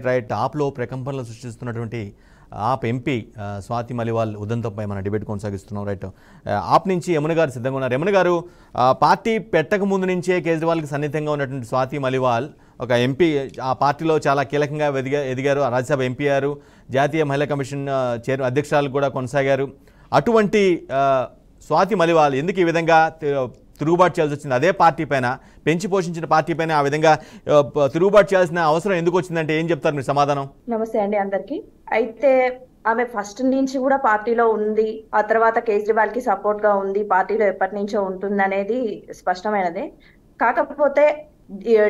Right టాప్లో ప్రకంపనలు సృష్టిస్తున్నటువంటి ఆప్ ఎంపీ స్వాతి మాలివాల్ ఉదంతంపై మన డిబేట్ కొనసాగిస్తున్నాం. రైట్, ఆప్ నుంచి యమున గారు సిద్ధంగా ఉన్నారు. యమున గారు, పార్టీ పెట్టక ముందు నుంచే కేజ్రీవాల్కి సన్నిహితంగా ఉన్నటువంటి స్వాతి మాలివాల్ ఒక ఎంపీ, ఆ పార్టీలో చాలా కీలకంగా ఎదిగారు. రాజ్యసభ ఎంపీ అయ్యారు, జాతీయ మహిళా కమిషన్ అధ్యక్షురాలు కూడా కొనసాగారు. అటువంటి స్వాతి మాలివాల్ ఎందుకు ఈ విధంగా తిరుగుబాటు చేయాల్సి వచ్చింది? అదే పార్టీ పైన, పెంచి పోషించిన పార్టీ పైన ఆ విధంగా తిరుగుబాటు చేయాల్సిన అవసరం ఎందుకు వచ్చిందంటే ఏం చెప్తారు మీరు సమాధానం? నమస్తే అండి అందరికి. అయితే ఆమె ఫస్ట్ నుంచి కూడా పార్టీలో ఉంది, ఆ తర్వాత కేజ్రీవాల్ కి సపోర్ట్ గా ఉంది, పార్టీలో ఎప్పటి నుంచో ఉంటుంది అనేది స్పష్టమైనదే. కాకపోతే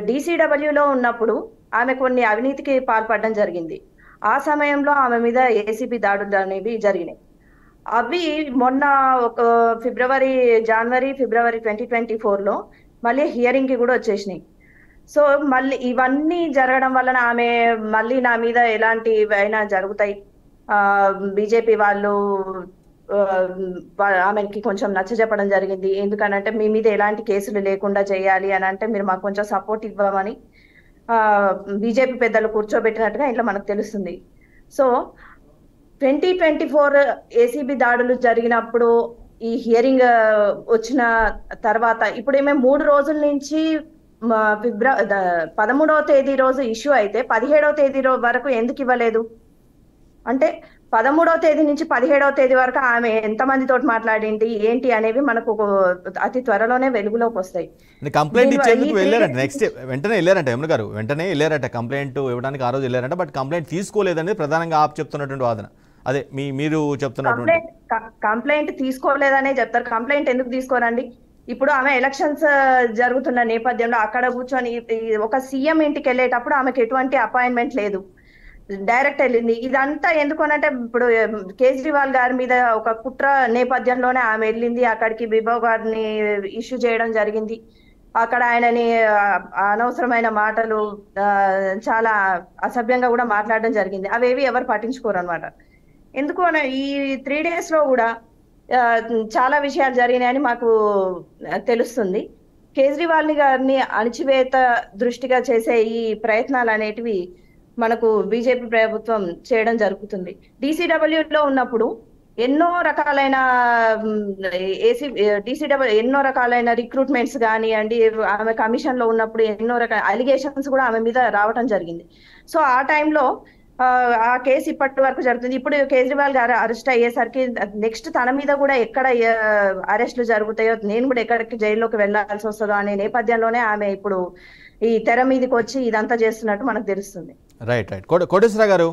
DCW ఉన్నప్పుడు ఆమె కొన్ని అవినీతికి పాల్పడడం జరిగింది. ఆ సమయంలో ఆమె మీద ACP దాడులు అనేవి జరిగినాయి. అవి మొన్న ఒక జనవరి ఫిబ్రవరి 2024లో మళ్ళీ హియరింగ్ కి కూడా వచ్చేసినాయి. సో మళ్ళీ ఇవన్నీ జరగడం వలన ఆమె మళ్ళీ నా మీద ఎలాంటి అయినా జరుగుతాయి, బీజేపీ వాళ్ళు ఆమెకి కొంచెం నచ్చజెప్పడం జరిగింది. ఎందుకనంటే మీ మీద ఎలాంటి కేసులు లేకుండా చేయాలి అని అంటే మీరు మాకు కొంచెం సపోర్ట్ ఇవ్వమని బీజేపీ పెద్దలు కూర్చోబెట్టినట్టుగా ఇట్లా మనకు తెలుస్తుంది. సో 2024 ఏసీబీ దాడులు జరిగినప్పుడు ఈ హియరింగ్ వచ్చిన తర్వాత ఇప్పుడు ఏమే 3 రోజుల నుంచి 13వ తేదీ రోజు ఇష్యూ అయితే 17వ తేదీ వరకు ఎందుకు ఇవ్వలేదు అంటే 13వ తేదీ నుంచి 17వ తేదీ వరకు ఆమె ఎంతమందితో మాట్లాడింది ఏంటి అనేవి మనకు అతి త్వరలోనే వెలుగులోకి వస్తాయి. కంప్లైంట్ ఇచ్చేందుకు వెళ్ళారంట, నెక్స్ట్ వెంటనే వెళ్ళారంట యమున గారు, వెంటనే వెళ్ళారంట కంప్లైంట్ ఇవ్వడానికి ఆ రోజు వెళ్ళారంట. బట్ కంప్లైంట్ తీసుకోలేదనేది ప్రధానంగా ఆప్ చెప్తున్నటువంటి వాదన. అదే మీరు చెప్తున్నటువంటి కంప్లైంట్ తీసుకోలేదనే చెప్తారు. కంప్లైంట్ ఎందుకు తీసుకోరండి? ఇప్పుడు ఆమె ఎలక్షన్స్ జరుగుతున్న నేపథ్యంలో అక్కడ కూర్చొని ఒక సీఎం ఇంటికి వెళ్ళేటప్పుడు ఆమెకు ఎటువంటి అపాయింట్మెంట్ లేదు, డైరెక్ట్ వెళ్ళింది. ఇదంతా ఎందుకనంటే ఇప్పుడు కేజ్రీవాల్ గారి మీద ఒక కుట్ర నేపథ్యంలోనే ఆమె వెళ్ళింది. అక్కడికి బిబావ్ గారిని ఇష్యూ చేయడం జరిగింది. అక్కడ ఆయనని అనవసరమైన మాటలు చాలా అసభ్యంగా కూడా మాట్లాడడం జరిగింది. అవేవి ఎవరు పట్టించుకోరు అనమాట. ఎందుకు ఈ 3 days లో కూడా చాలా విషయాలు జరిగినాయని మాకు తెలుస్తుంది. కేజ్రీవాల్ గారిని అణచివేత దృష్టిగా చేసే ఈ ప్రయత్నాలు అనేటివి మనకు బీజేపీ ప్రభుత్వం చేయడం జరుగుతుంది. DCW లో ఉన్నప్పుడు ఎన్నో రకాలైన ఎన్నో రకాలైన రిక్రూట్మెంట్స్ కానివ్వండి, ఆమె కమిషన్ లో ఉన్నప్పుడు ఎన్నో రకాల అలిగేషన్స్ కూడా ఆమె మీద రావడం జరిగింది. సో ఆ టైంలో ఆ కేసు ఇప్పటి వరకు జరుగుతుంది. ఇప్పుడు కేజ్రీవాల్ గారు అరెస్ట్ అయ్యేసరికి నెక్స్ట్ తన మీద కూడా ఎక్కడ అరెస్టులు జరుగుతాయో, నేను కూడా ఎక్కడికి జైల్లోకి వెళ్లాల్సి వస్తుందో అనే నేపథ్యంలోనే ఆమె ఇప్పుడు ఈ తెర మీదకి వచ్చి ఇదంతా చేస్తున్నట్టు మనకు తెలుస్తుంది. రైట్. కోటేశ్వర గారు,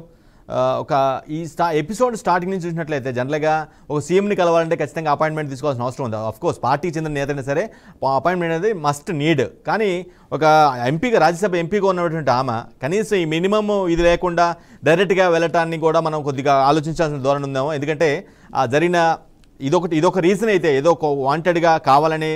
ఒక ఈ ఎపిసోడ్ స్టార్టింగ్ నుంచి చూసినట్లయితే జనరల్గా ఒక సీఎంని కలవాలంటే ఖచ్చితంగా అపాయింట్మెంట్ తీసుకోవాల్సిన అవసరం ఉంది. అఫ్కోర్స్ పార్టీకి చెందిన నేతైనా సరే అపాయింట్మెంట్ అనేది మస్ట్ నీడ్. కానీ ఒక ఎంపీగా, రాజ్యసభ ఎంపీగా ఉన్నటువంటి ఆమె కనీసం ఈ మినిమమ్ ఇది లేకుండా డైరెక్ట్గా వెళ్ళటాన్ని కూడా మనం కొద్దిగా ఆలోచించాల్సిన ధోరణి ఉందేమో. ఎందుకంటే జరిగిన ఇదొక రీజన్ అయితే ఏదో ఒక వాంటెడ్గా కావాలని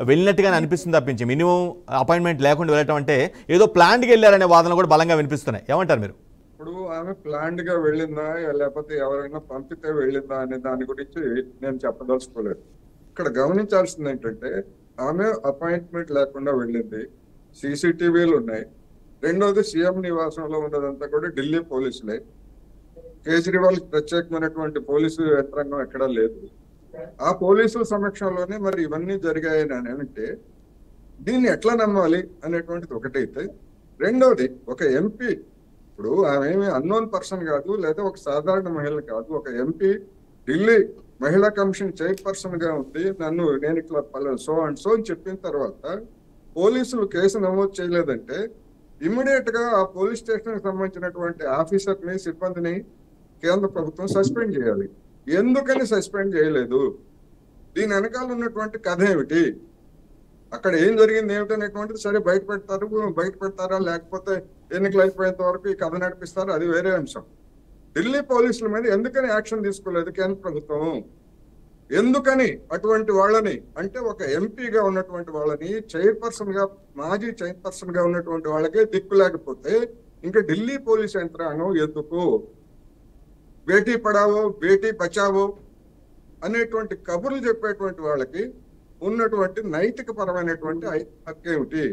వెళ్ళినట్టుగానే అనిపిస్తుంది తప్పించి మినిమం అపాయింట్మెంట్ లేకుండా వెళ్ళటం అంటే ఏదో ప్లాన్డ్గా వెళ్ళారనే వాదనలు కూడా బలంగా వినిపిస్తున్నాయి. ఏమంటారు మీరు? ఇప్పుడు ఆమె ప్లాన్డ్ గా వెళ్ళిందా లేకపోతే ఎవరైనా పంపితే వెళ్ళిందా అనే దాని గురించి నేను చెప్పదలుచుకోలేదు. ఇక్కడ గమనించాల్సింది ఏంటంటే ఆమె అపాయింట్మెంట్ లేకుండా వెళ్ళింది, సీసీటీవీలు ఉన్నాయి. రెండోది సీఎం నివాసంలో ఉన్నదంతా కూడా ఢిల్లీ పోలీసులే. కేజ్రీవాల్ ప్రత్యేకమైనటువంటి పోలీసు యంత్రాంగం ఎక్కడా లేదు. ఆ పోలీసుల సమక్షంలోనే మరి ఇవన్నీ జరిగాయని అంటే దీన్ని ఎట్లా నమ్మాలి అనేటువంటిది ఒకటైతే, రెండోది ఒక ఎంపీ, ఇప్పుడు ఆమె ఏమి అన్నోన్ పర్సన్ కాదు, లేదా ఒక సాధారణ మహిళ కాదు, ఒక ఎంపీ ఢిల్లీ మహిళా కమిషన్ చైర్పర్సన్ గా ఉంది. నేను ఇట్లా సో అండ్ సో అని చెప్పిన తర్వాత పోలీసులు కేసు నమోదు చేయలేదంటే ఇమ్మీడియట్ గా ఆ పోలీస్ స్టేషన్ కి సంబంధించినటువంటి ఆఫీసర్ని, సిబ్బందిని కేంద్ర ప్రభుత్వం సస్పెండ్ చేయాలి. ఎందుకని సస్పెండ్ చేయలేదు? దీని వెనకాల ఉన్నటువంటి కథ ఏమిటి, అక్కడ ఏం జరిగింది ఏమిటనేటువంటిది సరే బయట పెడతారా లేకపోతే ఎన్నికలు అయిపోయేంత వరకు ఈ కథ నడిపిస్తారు, అది వేరే అంశం. ఢిల్లీ పోలీసుల మీద ఎందుకని యాక్షన్ తీసుకోలేదు కేంద్ర ప్రభుత్వం? ఎందుకని అటువంటి వాళ్ళని, అంటే ఒక ఎంపీగా ఉన్నటువంటి వాళ్ళని, మాజీ చైర్పర్సన్ గా ఉన్నటువంటి వాళ్ళకే దిక్కు లేకపోతే ఇంకా ఢిల్లీ పోలీస్ యంత్రాంగం ఎందుకు? బేటీ పడావో బేటీ బచావో అనేటువంటి కబుర్లు చెప్పేటువంటి వాళ్ళకి ఉన్నటువంటి నైతిక పరమైనటువంటి హక్కు ఏమిటి?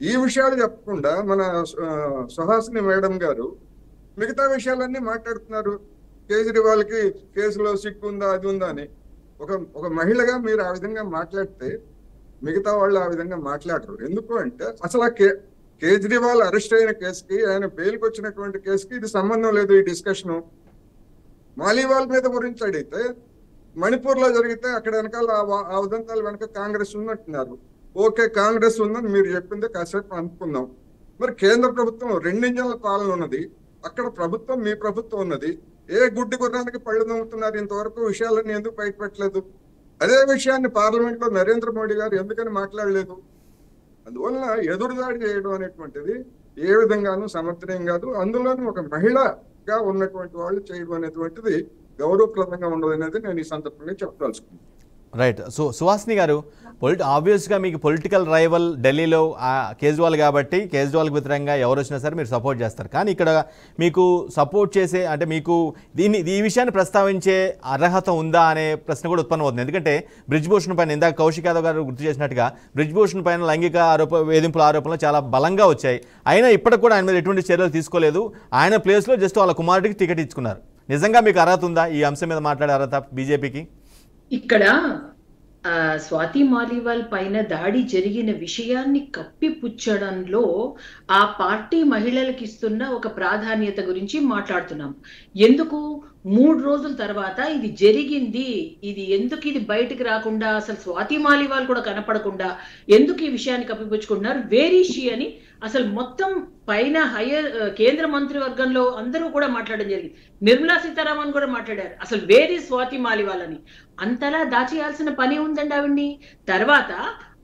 ఈ విషయాలు చెప్పకుండా మన సుహాసిని మేడం గారు మిగతా విషయాలన్నీ మాట్లాడుతున్నారు. కేజ్రీవాల్ కి కేసులో సిక్కు ఉందా అది ఉందా అని. ఒక మహిళగా మీరు ఆ విధంగా మాట్లాడితే మిగతా వాళ్ళు ఆ విధంగా మాట్లాడరు. ఎందుకు అంటే అసలు కేజ్రీవాల్ అరెస్ట్ అయిన కేసుకి, ఆయన బెయిల్కి వచ్చినటువంటి కేసుకి ఇది సంబంధం లేదు. ఈ డిస్కషను మాలీవాల్ మీద గురించి అడిగితే మణిపూర్ లో జరిగితే అక్కడ వెనకాల ఆ ఉదంతాల వెనక కాంగ్రెస్ ఉన్నట్టున్నారు. ఓకే, కాంగ్రెస్ ఉందని మీరు చెప్పిందే కాసేపు అనుకుందాం. మరి కేంద్ర ప్రభుత్వం 2 ఇంజన్ల పాలన ఉన్నది, అక్కడ ప్రభుత్వం మీ ప్రభుత్వం ఉన్నది. ఏ గుడ్డి గుర్రానికి పళ్ళు నమ్ముతున్నారు? ఇంతవరకు విషయాలన్నీ ఎందుకు బయట పెట్టలేదు? అదే విషయాన్ని పార్లమెంట్ లో నరేంద్ర మోడీ గారు ఎందుకని మాట్లాడలేదు? అందువల్ల ఎదురుదాడి చేయడం అనేటువంటిది ఏ విధంగానూ సమర్థనీయం కాదు. అందులోనూ ఒక మహిళగా ఉన్నటువంటి వాళ్ళు చేయడం అనేటువంటిది గౌరవప్రదంగా ఉండదు అనేది నేను ఈ సందర్భంగా చెప్పదలుచుకున్నాను. రైట్. సో సుహాసిని గారు, ఆబ్వియస్గా మీకు పొలిటికల్ రైవల్ ఢిల్లీలో కేజ్రీవాల్ కాబట్టి కేజ్రీవాల్కి వ్యతిరేకంగా ఎవరు వచ్చినా సరే మీరు సపోర్ట్ చేస్తారు. కానీ ఇక్కడ మీకు సపోర్ట్ చేసే అంటే మీకు ఈ విషయాన్ని ప్రస్తావించే అర్హత ఉందా అనే ప్రశ్న కూడా ఉత్పన్నమవుతుంది. ఎందుకంటే బ్రిజ్భూషణ్ పైన ఇందాక కౌశిక్ యాదవ్ గారు గుర్తు చేసినట్టుగా బ్రిజ్భూషణ్ పైన లైంగిక వేధింపుల ఆరోపణలు చాలా బలంగా వచ్చాయి. అయినా ఇప్పటికి కూడా ఆయన మీద ఎటువంటి చర్యలు తీసుకోలేదు. ఆయన ప్లేస్లో జస్ట్ వాళ్ళ కుమారుడికి టికెట్ ఇచ్చుకున్నారు. నిజంగా మీకు అర్హత ఉందా ఈ అంశం మీద మాట్లాడే అర్హత బీజేపీకి? ఇక్కడ స్వాతి మాలీవాల్ పైన దాడి జరిగిన విషయాన్ని కప్పిపుచ్చడంలో ఆ పార్టీ మహిళలకు ఇస్తున్న ఒక ప్రాధాన్యత గురించి మాట్లాడుతున్నాం. ఎందుకు 3 రోజుల తర్వాత ఇది జరిగింది, ఇది ఎందుకు ఇది బయటకు రాకుండా, అసలు స్వాతి మాలీవాల్ కూడా కనపడకుండా ఎందుకు ఈ విషయాన్ని కప్పిపుచ్చుకుంటున్నారు, వేరీషి అని అసలు మొత్తం పైన కేంద్ర మంత్రివర్గంలో అందరూ కూడా మాట్లాడడం జరిగింది. నిర్మలా సీతారామన్ కూడా మాట్లాడారు అసలు వేరీ స్వాతి మాలీవాల్ అని. అంతలా దాచేయాల్సిన పని ఉందండి ఆవిడ్ని. తర్వాత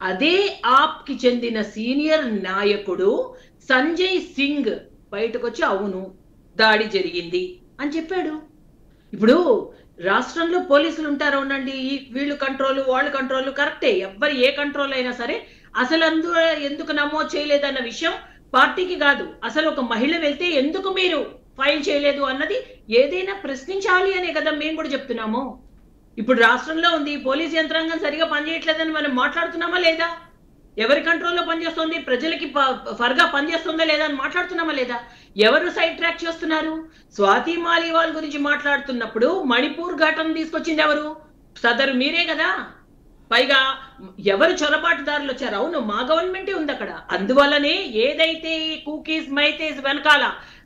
అదే ఆప్ కి చెందిన సీనియర్ నాయకుడు సంజయ్ సింగ్ బయటకు వచ్చి అవును దాడి జరిగింది అని చెప్పాడు. ఇప్పుడు రాష్ట్రంలో పోలీసులు ఉంటారు ఉండండి, వీళ్ళు కంట్రోల్ వాళ్ళు కంట్రోల్ కరెక్టే, ఎవరు ఏ కంట్రోల్ అయినా సరే అసలు అందులో ఎందుకు నమోదు చేయలేదన్న విషయం పార్టీకి కాదు, అసలు ఒక మహిళ వెళ్తే ఎందుకు మీరు ఫైల్ చేయలేదు అన్నది ఏదైనా ప్రశ్నించాలి అనే కదా మేము కూడా చెప్తున్నాము. ఇప్పుడు రాష్ట్రంలో ఉంది పోలీస్ యంత్రాంగం సరిగా పనిచేయట్లేదని మనం మాట్లాడుతున్నామా లేదా? ఎవరి కంట్రోల్లో పనిచేస్తుంది, ప్రజలకి ఫర్గా పనిచేస్తుందా లేదా అని మాట్లాడుతున్నామా లేదా? ఎవరు సైడ్ ట్రాక్ చేస్తున్నారు? స్వాతి మాలీవాల్ గురించి మాట్లాడుతున్నప్పుడు మణిపూర్ ఘటన తీసుకొచ్చింది ఎవరు? సదరు మీరే కదా. పైగా ఎవరు చొరబాటుదారులు వచ్చారు? అవును మా గవర్నమెంటే ఉంది అక్కడ. అందువల్లనే ఏదైతే కుకీస్ మైతేస్ వెనకాల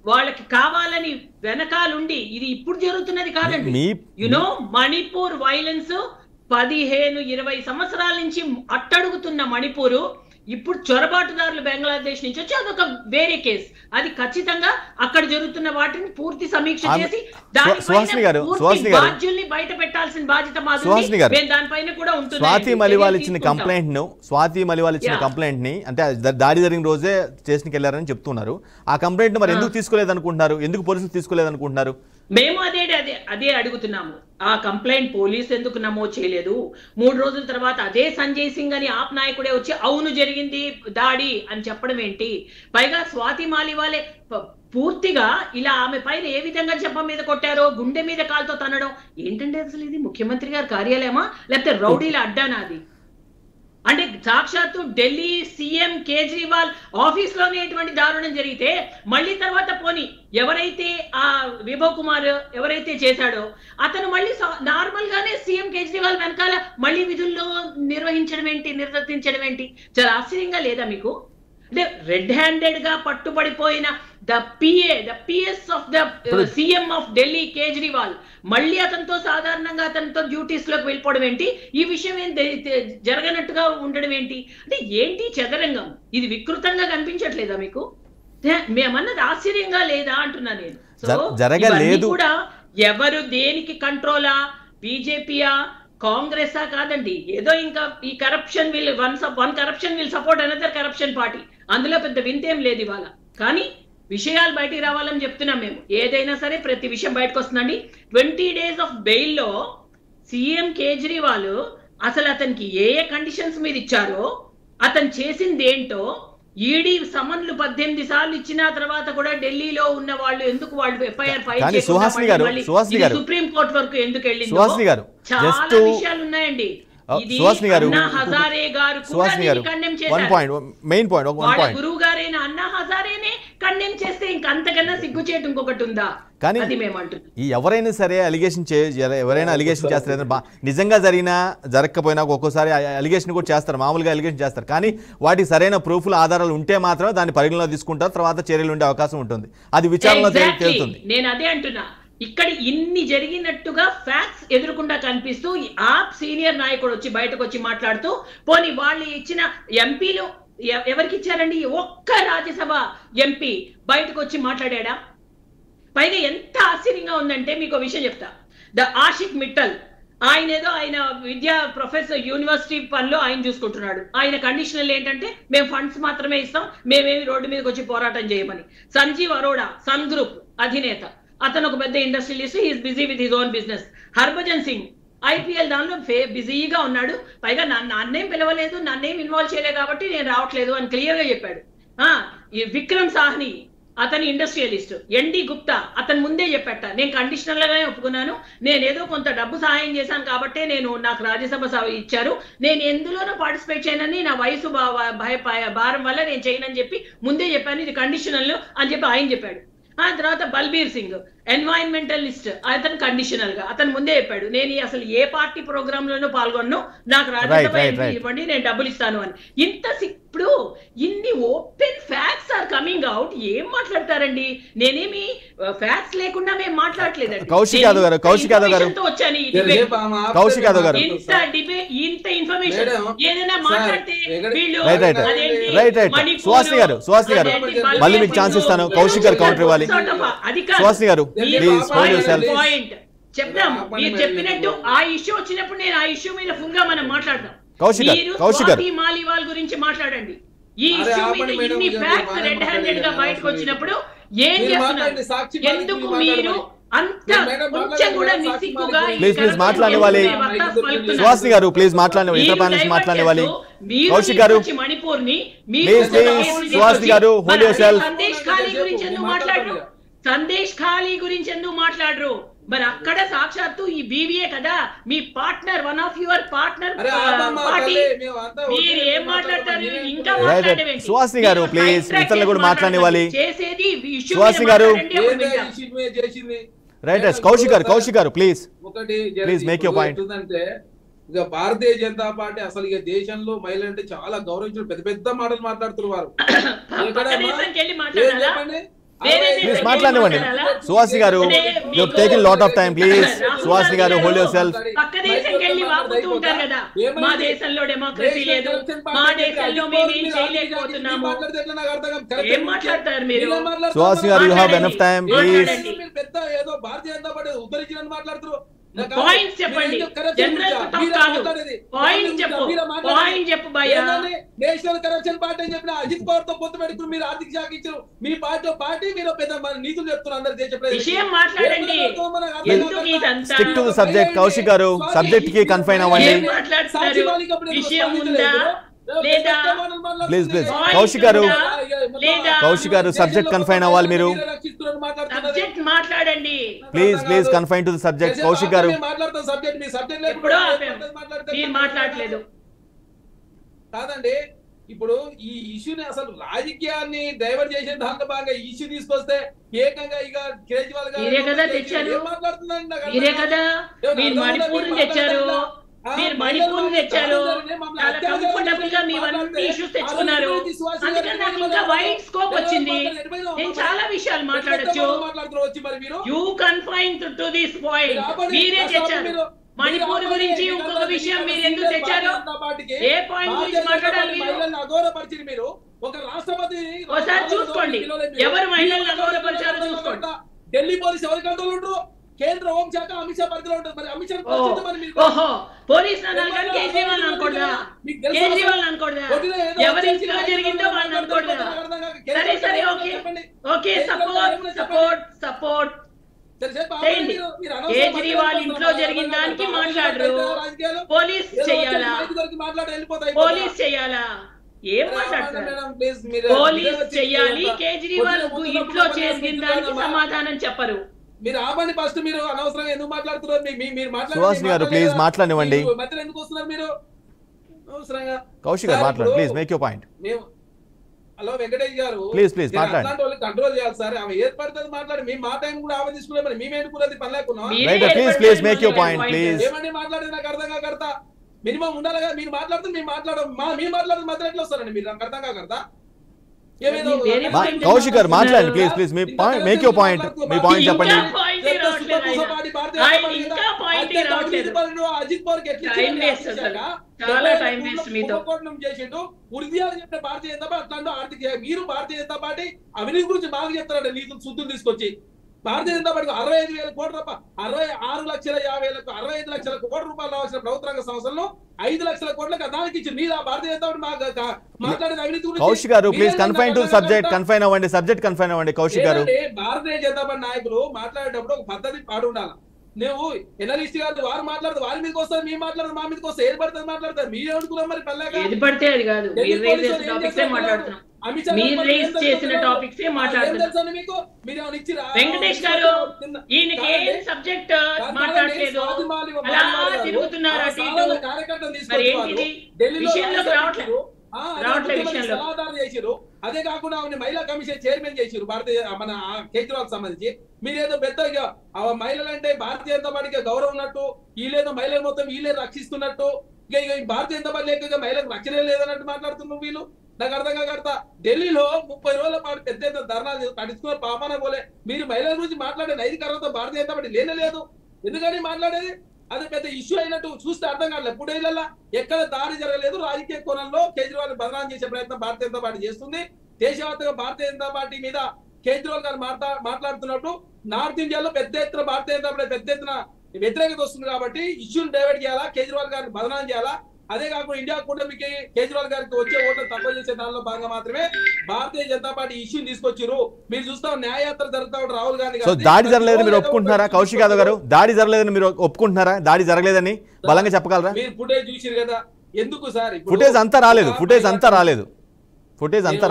వాళ్ళకి కావాలని వెనకాలుండి ఇది ఇప్పుడు జరుగుతున్నది కాదండి. యునో మణిపూర్ వైలెన్స్ 15-20 సంవత్సరాల నుంచి అట్టడుగుతున్న మణిపూరు ఇప్పుడు చొరబాటుదారులు బంగ్లాదేశ్ నుంచి వచ్చి అదొక వేరే కేసు. అది ఖచ్చితంగా అక్కడ జరుగుతున్న వాటిని పూర్తి సమీక్ష చేసి బాధ్యుల్ని బయట పెట్టాల్సిన బాధ్యత మాది. దానిపైన కూడా ఉంటుంది. స్వాతి మాలీవాల్ ఇచ్చిన కంప్లైంట్ ని అంటే దాడి జరిగిన రోజే స్టేషన్కి వెళ్ళారని చెప్తున్నారు. ఆ కంప్లైంట్ మరి ఎందుకు తీసుకోలేదనుకుంటున్నారు? ఎందుకు పోలీసులు తీసుకోలేదనుకుంటున్నారు? మేము అదే అడుగుతున్నాము. ఆ కంప్లైంట్ పోలీసు ఎందుకు నమోదు చేయలేదు? 3 రోజుల తర్వాత అదే సంజయ్ సింగ్ అని ఆప్ నాయకుడే వచ్చి అవును జరిగింది దాడి అని చెప్పడం ఏంటి? పైగా స్వాతి మాలీవాలే పూర్తిగా ఇలా ఆమె పైన ఏ విధంగా చెప్ప మీద కొట్టారో, గుండె మీద కాలుతో తనడం ఏంటంటే అసలు ఇది ముఖ్యమంత్రి గారి కార్యాలయమా లేకపోతే రౌడీల అడ్డానా? అది అంటే సాక్షాత్తు ఢిల్లీ సీఎం కేజ్రీవాల్ ఆఫీస్ లోనే ఎటువంటి దారుణం జరిగితే మళ్ళీ తర్వాత పోని ఎవరైతే ఆ విభవ్ కుమార్ ఎవరైతే చేశాడో అతను మళ్ళీ నార్మల్ గానే సీఎం కేజ్రీవాల్ వెనకాల మళ్ళీ విధుల్లో నిర్వర్తించడం ఏంటి? చాలా ఆశ్చర్యంగా లేదా మీకు? అంటే రెడ్ హ్యాండెడ్ గా పట్టుబడిపోయిన the PS of the CM of Delhi Kejriwal మళ్ళీ అతనితో సాధారణంగా అతనితో డ్యూటీస్ లోకి వెళ్ళిపోవడం ఏంటి? ఈ విషయం ఏం జరగనట్టుగా ఉండడం ఏంటి? అంటే ఏంటి చదరంగం? ఇది వికృతంగా కనిపించట్లేదా మీకు? మేమన్నది ఆశ్చర్యంగా లేదా అంటున్నా నేను. జరగలేదు కూడా ఎవరు దేనికి కంట్రోలా? బీజేపీయా కాంగ్రెసా? కాదండి. ఏదో ఇంకా ఈ corruption one corruption will support another corruption party. అందులో పెద్ద వింతేం లేదు ఇవాళ. కానీ విషయాలు బయటికి రావాలని చెప్తున్నాం మేము. ఏదైనా సరే ప్రతి విషయం బయటకు వస్తుందండి. 20 days ఆఫ్ బెయిల్లో సీఎం కేజ్రీవాల్ అసలు అతనికి ఏ కండిషన్స్ మీద ఇచ్చారో, అతను చేసింది ఏంటో, ఈడీ సమన్లు 18 సార్లు ఇచ్చిన తర్వాత కూడా ఢిల్లీలో ఉన్న వాళ్ళు ఎందుకు వాళ్ళు ఎఫ్ఐఆర్ ఫైల్ చేయకుండా సుప్రీం కోర్టు వరకు ఎందుకు వెళ్ళిందో చాలా విషయాలు ఉన్నాయండి. అన్నా హజారే గారు గురువు గారైన అన్నా హజారేనే కండెమ్ చేస్తే ఇంకంతకన్నా సిగ్గుచేటు ఇంకొకటి ఉందా? కానీ ఎవరైనా సరే ఎవరైనా అలిగేషన్ చేస్తారు. నిజంగా జరగకపోయినా ఒక్కోసారి అలిగేషన్ కూడా చేస్తారు, మామూలుగా అలిగేషన్ చేస్తారు. కానీ వాటికి సరైన ప్రూఫ్లు ఆధారాలు ఉంటే మాత్రమే దాన్ని పరిగణలో తీసుకుంటారు, తర్వాత చర్యలు ఉండే అవకాశం ఉంటుంది. అది విచారణలో తేలుతుంది. నేను అదే అంటున్నా. ఇక్కడ ఇన్ని జరిగినట్టుగా ఫ్యాక్ట్స్ ఎదురుకుండా కనిపిస్తూ ఆప్ సీనియర్ నాయకుడు వచ్చి బయటకు వచ్చి మాట్లాడుతూ పోనీ వాళ్ళు ఇచ్చిన ఎంపీలు ఎవరికి ఇచ్చారండి? ఒక్క రాజ్యసభ ఎంపీ బయటకు వచ్చి మాట్లాడా? పైగా ఎంత ఆశ్చర్యంగా ఉందంటే మీకు విషయం చెప్తా. ఆషిక్ మిట్టల్ ఆయన విద్యా ప్రొఫెసర్ యూనివర్సిటీ పనిలో ఆయన చూసుకుంటున్నాడు. ఆయన కండిషనల్ ఏంటంటే మేము ఫండ్స్ మాత్రమే ఇస్తాం, మేమేమి రోడ్డు మీదకి వచ్చి పోరాటం చేయమని. సంజీవ్ అరోడా సన్ గ్రూప్ అధినేత, అతను ఒక పెద్ద industrialist, he is busy with his own business. Harbhajan Singh IPL దానిలో బిజీగా ఉన్నాడు, పైగా నన్నేం పిలవలేదు, నన్నేం ఇన్వాల్వ్ చేయలేదు కాబట్టి నేను రావట్లేదు అని క్లియర్ గా చెప్పాడు. ఈ విక్రమ్ సాహ్ని అతని ఇండస్ట్రియలిస్ట్, ఎన్డి గుప్తా అతను ముందే చెప్పాట, నేను కండిషనల్ గానే ఒప్పుకున్నాను, నేను ఏదో కొంత డబ్బు సహాయం చేశాను కాబట్టే నాకు రాజ్యసభ ఇచ్చారు, నేను ఎందులోనూ పార్టిసిపేట్ చేయనని, నా వయసు భారం వల్ల నేను చేయనని చెప్పి ముందే చెప్పాను, ఇది కండిషనల్ అని చెప్పి ఆయన చెప్పాడు. ఆ తర్వాత బల్బీర్ సింగ్ ఎన్వైరన్మెంటలిస్ట్, అతను కండిషనల్ గా అతను ముందే చెప్పాడు, నేను అసలు ఏ పార్టీ ప్రోగ్రామ్ లోనూ పాల్గొన్ను, నాకు రాజ్యసభ ఇవ్వండి నేను డబ్బులు ఇస్తాను అని. ఇప్పుడు ఇన్ని open facts are coming out, ఏం మాట్లాడతారండి? నేనేమి ఫ్యాక్ట్స్ లేకుండా మేము మాట్లాడలేదండి. కౌశిక్ యాదవ్ గారు వచ్చాను ఇంత డిబేట్, ఇంత ఇన్ఫర్మేషన్ ఏదైనా మాట్లాడితే వీళ్ళు సుహాసిని గారు మళ్ళీ మీకు ఛాన్స్ ఇస్తాను. కౌశిక్ గారు కౌంటర్ ఇవ్వాలి. సుహాసిని గారు పాయింట్ చెప్తాం, మీరు చెప్పినట్టు ఆ ఇష్యూ వచ్చినప్పుడు నేను ఆ ఇష్యూ మీద ఫుల్ గా మనం మాట్లాడతాం. మాలీవాల్ గురించి మాట్లాడండి. ఈ ఇష్యూ మీద ఇన్ని ఫ్యాక్ట్స్ రెడ్ హ్యాండెడ్ గా బయటకు వచ్చినప్పుడు ఏం చేస్తున్నారు? ఎందుకు మీరు అంత కొంచెం కూడా నిస్సిగ్గుగా ప్లీజ్ మాట్లాడనివ్వాలి. సుహాసిని గారు ప్లీజ్ మాట్లాడనివ్వాలి. ఇతర ప్యానెల్స్ మాట్లాడనివ్వాలి. కౌశిక్ గారు మణిపూర్ ని సుహాసిని గారు హోల్డ్ యువర్ సెల్ఫ్. సందేశ్ ఖాళీ గురించి ఎందుకు మాట్లాడరు? సందేశ్ ఖాళీ గురించి ఎందుకు మాట్లాడరు? మరి అక్కడ సాక్షాత్తు ఈ బీవీఏ కదా మీ partner, one of your partner party. మీరు ఏం మాట్లాడతారు? ఇంకా మాట్లాడేవేంటి? సుహాసిని గారు ప్లీజ్ ఇతరులు కూడా మాట్లాడనివ్వాలి. చేసేది సుహాసిని గారు రైట్. కౌశిక్ గారు ప్లీజ్ మేక్ యువర్ పాయింట్. అంటే ఇక భారతీయ జనతా పార్టీ అసలు ఇక దేశంలో మహిళలు అంటే చాలా గౌరవించిన పెద్ద పెద్ద మాటలు మాట్లాడుతున్నారు వారు. ప్లీజ్ మాట్లాడనివ్వండి. సుహాసిని గారు you have taken lot of time. Please Suhasini గారు హోల్డ్ యువర్ సెల్ఫ్. పక్క దేశంకి వెళ్ళి వాపుతూ ఉంటారు కదా, మా దేశంలో డెమోక్రసీ లేదు, మా దేశంలో మేము ఏం చేయలేకపోతున్నాము. ఏం మాట్లాడతారు మీరు? సుహాసిని గారు you have enough time please. పెద్ద ఏదో భారతీయ జనతా పార్టీ ఉద్ధరించినని మాట్లాడుతారు. పాయింట్ చెప్పండి, జనరల్ కాదు, పాయింట్ చెప్పు భయ్యా. నేషనల్ కరప్షన్ పార్టీ అని చెప్పిన అజిత్ పవార్ తో పొత్తు పెట్టుకుని మీరు ఆర్థిక శాఖ ఇచ్చారు. మీ పార్టీ మీరు పెద్ద నీతులు చెప్తున్నారు అందరు దేశ ప్రజలకు. విషయం మాట్లాడండి. Stick to the subject. Kaushik గారు సబ్జెక్ట్ కి కన్ఫైన్ అవ్వండి. విషయం ఉందా లేదా? ప్లీజ్ కౌశిక్ గారు సబ్జెక్ట్ కన్ఫైన్ అవ్వాలి. మీరు సబ్జెక్ట్ మాట్లాడండి please confine to the subject. Kaushik గారు మీరు మాట్లాడలేదు కాదండి. ఇప్పుడు ఈ ఇష్యూని అసలు రాజకీయాన్ని డైవర్ట్ చేసే దాంట్లో భాగంగా ఇష్యూ తీసుకొస్తే ఏకంగా ఇక కేజ్రీవాల్ గారు తెచ్చారు. మీరే కదా మీరు మణిపూర్ తెచ్చారు, మీరు మణిపూర్ తెచ్చారు, చాలా కంఫర్టబుల్ గా మీవన్నీ ఇష్యూస్ తెచ్చుకున్నారు. అందుకని నాకు ఇంకా వైడ్ స్కోప్ వచ్చింది, నేను చాలా విషయాలు మాట్లాడొచ్చు. You confine to this point. మీరే తెచ్చారు మణిపూర్ గురించి. ఇంకొక విషయం మీరు ఎందుకు తెచ్చారు? ఏ పాయింట్ గురించి మాట్లాడాలి మీరు? ఒక రాష్ట్రపతి ఒకసారి చూసుకోండి, ఎవరు మహిళలను అగౌరవపరిచారో చూసుకోండి. ఢిల్లీ పోలీసు ఎవరి కంట్రోల్ ఉంటారు? కేంద్ర హోంశాఖ అమిత్ షా పరిధిలో ఉంటుంది. మరి అమిత్ షా పోలీస్ అనాలి, కేజ్రీవాల్ అనుకోండా? కేజ్రీవాల్ అనుకోండా? ఎవరి ఇంట్లో జరిగిందో వాళ్ళని అనుకోండా? సరే ఓకే సపోర్ట్ చేయండి. కేజ్రీవాల్ ఇంట్లో జరిగిన దానికి మాట్లాడరు, పోలీస్ చెయ్యాలా? ఏం మాట్లాడతారు? పోలీస్ చెయ్యాలి, కేజ్రీవాల్ ఇంట్లో జరిగిన దానికి సమాధానం చెప్పరు. మీరు ఆపండి ఫస్ట్. మీరు అనవసరంగా ఎందుకు మాట్లాడుతున్నారు? మీరు సుహాసిని గారు ప్లీజ్ మాట్లాడనివ్వండి. మధ్యలో ఎందుకు వస్తున్నారు మీరు అనవసరంగా? కౌశిక్ గారు మాట్లాడండి please, make your point. Hello Venkatesh గారు ప్లీజ్ మాట్లాడండి. అలాంటి వాళ్ళు కంట్రోల్ చేయాలి సార్. ఆమె ఏర్పడుతుంది మాట్లాడి మీ మా టైం కూడా ఆమె తీసుకునే మరి మేము ఎన్నుకున్నది పని లేకున్నాం. Please make your point please. ఏమని మాట్లాడేది నాకు అర్థం కాకర్తా. మినిమం ఉండాలి కదా. మీరు మాట్లాడుతుంది మేము మాట్లాడదు మధ్య ఎట్లా వస్తారండి మీరు? నాకు అర్థం కాకర్తా. కౌశిక్ గారు మాట్లాడండి please make your point. Me point చెప్పండి. అజిత్ పవార్ చేసిండు ఉర్దియాలు చెప్పిన భారతీయ జనతా పార్టీ అట్లాంటి ఆర్థిక మీరు భారతీయ జనతా పార్టీ అవినీతి గురించి బాగా చెప్తారంట. నీతులు శుద్ధులు తీసుకొచ్చి భారతీయ జనతా పార్టీకి 65,000 కోట్ల రూపాయలు 66,50,000 65 లక్షల కోట్ల రూపాయలు రావాల్సిన ప్రభుత్వ రంగ సంస్థలను 5 లక్షల కోట్లకు అదానికి ఇచ్చింది. మీరు ఆ భారతీయ జనతా పార్టీ మాట్లాడిన అవినీతి గురించి. కౌశిక్ గారు please confine to subject confine అవ్వండి. కౌశిక్ గారు భారతీయ జనతా పార్టీ నాయకులు మాట్లాడేటప్పుడు ఒక పద్ధతి పాడు ఉండాలి. నువ్వు ఎనలిస్ట్ కాదు, వారు మాట్లాడదు వారి మీదకి వస్తారు, మేము మాట్లాడదు మా మీదకి వస్తారు, ఏది పడుతుంది మాట్లాడతారు. మీరు అనుకున్నాం మరి పల్లాక ఏది పడితే అది కాదు, మీరు రేజ్ చేసిన టాపిక్సే మాట్లాడుతున్నాం. మీరు రేజ్ చేసిన టాపిక్సే మాట్లాడుతున్నాం. మీకు మీరు ఏమైనా ఇచ్చిరా? వెంకటేష్ గారు ఈయనకి ఏం సబ్జెక్ట్ మాట్లాడలేదు, అలా తిరుగుతున్నారు అటు ఇటు. మరి ఏంటిది విషయంలోకి రావట్లేదు సలహాదారు చేసిరు. అదే కాకుండా ఆమె మహిళా కమిషన్ చైర్మన్ చేసిరు భారతీయ మన కేజ్రీవాల్ సంబంధించి. మీరేదో పెద్దగా మహిళలు అంటే భారతీయ జనతా పార్టీకి గౌరవం ఉన్నట్టు, వీళ్ళేదో మహిళలు మొత్తం వీళ్ళే రక్షిస్తున్నట్టు, ఇక భారతీయ జనతా పార్టీ లేక మహిళలకు రక్షణ లేదన్నట్టు మాట్లాడుతున్నారు వీళ్ళు. నాకు అర్థం కాకడతా ఢిల్లీలో 30 రోజుల పాటు పెద్ద ఎత్తున ధర్నాలు నడుచుకున్న పాపాన పోలే. మీరు మహిళల గురించి మాట్లాడే నైతిక అర్హత భారతీయ జనతా పార్టీ లేదు. ఎందుకని మాట్లాడేది? అది పెద్ద ఇష్యూ అయినట్టు చూస్తే అర్థం కాలేదు. ఎప్పుడైనా ఎక్కడ దాడి జరగలేదు. రాజకీయ కోణంలో కేజ్రీవాల్ బదనాం చేసే ప్రయత్నం భారతీయ జనతా పార్టీ చేస్తుంది. దేశవ్యాప్తంగా భారతీయ జనతా పార్టీ మీద కేజ్రీవాల్ గారు మాట్లాడుతున్నట్టు నార్త్ ఇండియాలో పెద్ద ఎత్తున భారతీయ జనతా పార్టీ పెద్ద ఎత్తున వ్యతిరేకత వస్తుంది. కాబట్టి ఇష్యూని డైవర్ట్ చేయాలా, కేజ్రీవాల్ గారిని బదనాం చేయాలా. అదే కాకుండా ఇండియా కూటమికి కేజ్రీవాల్ గారికి వచ్చే ఓట్లు తక్కువ చేసే దానిలో భాగంగా మాత్రమే భారతీయ జనతా పార్టీ ఇష్యూని తీసుకొచ్చారు. మీరు చూస్తాం న్యాయయాత్ర జరుగుతా ఉంటారు రాహుల్ గాంధీ గారు. దాడి జరగలేదని మీరు ఒప్పుకుంటున్నారా కౌశిక్ యాదవ్ గారు? దాడి జరగలేదని మీరు ఒప్పుకుంటున్నారా? దాడి జరగలేదని బలంగా చెప్పగలరా? మీరు ఫుటేజ్ చూసారు కదా, ఎందుకు సార్ ఫుటేజ్ అంతా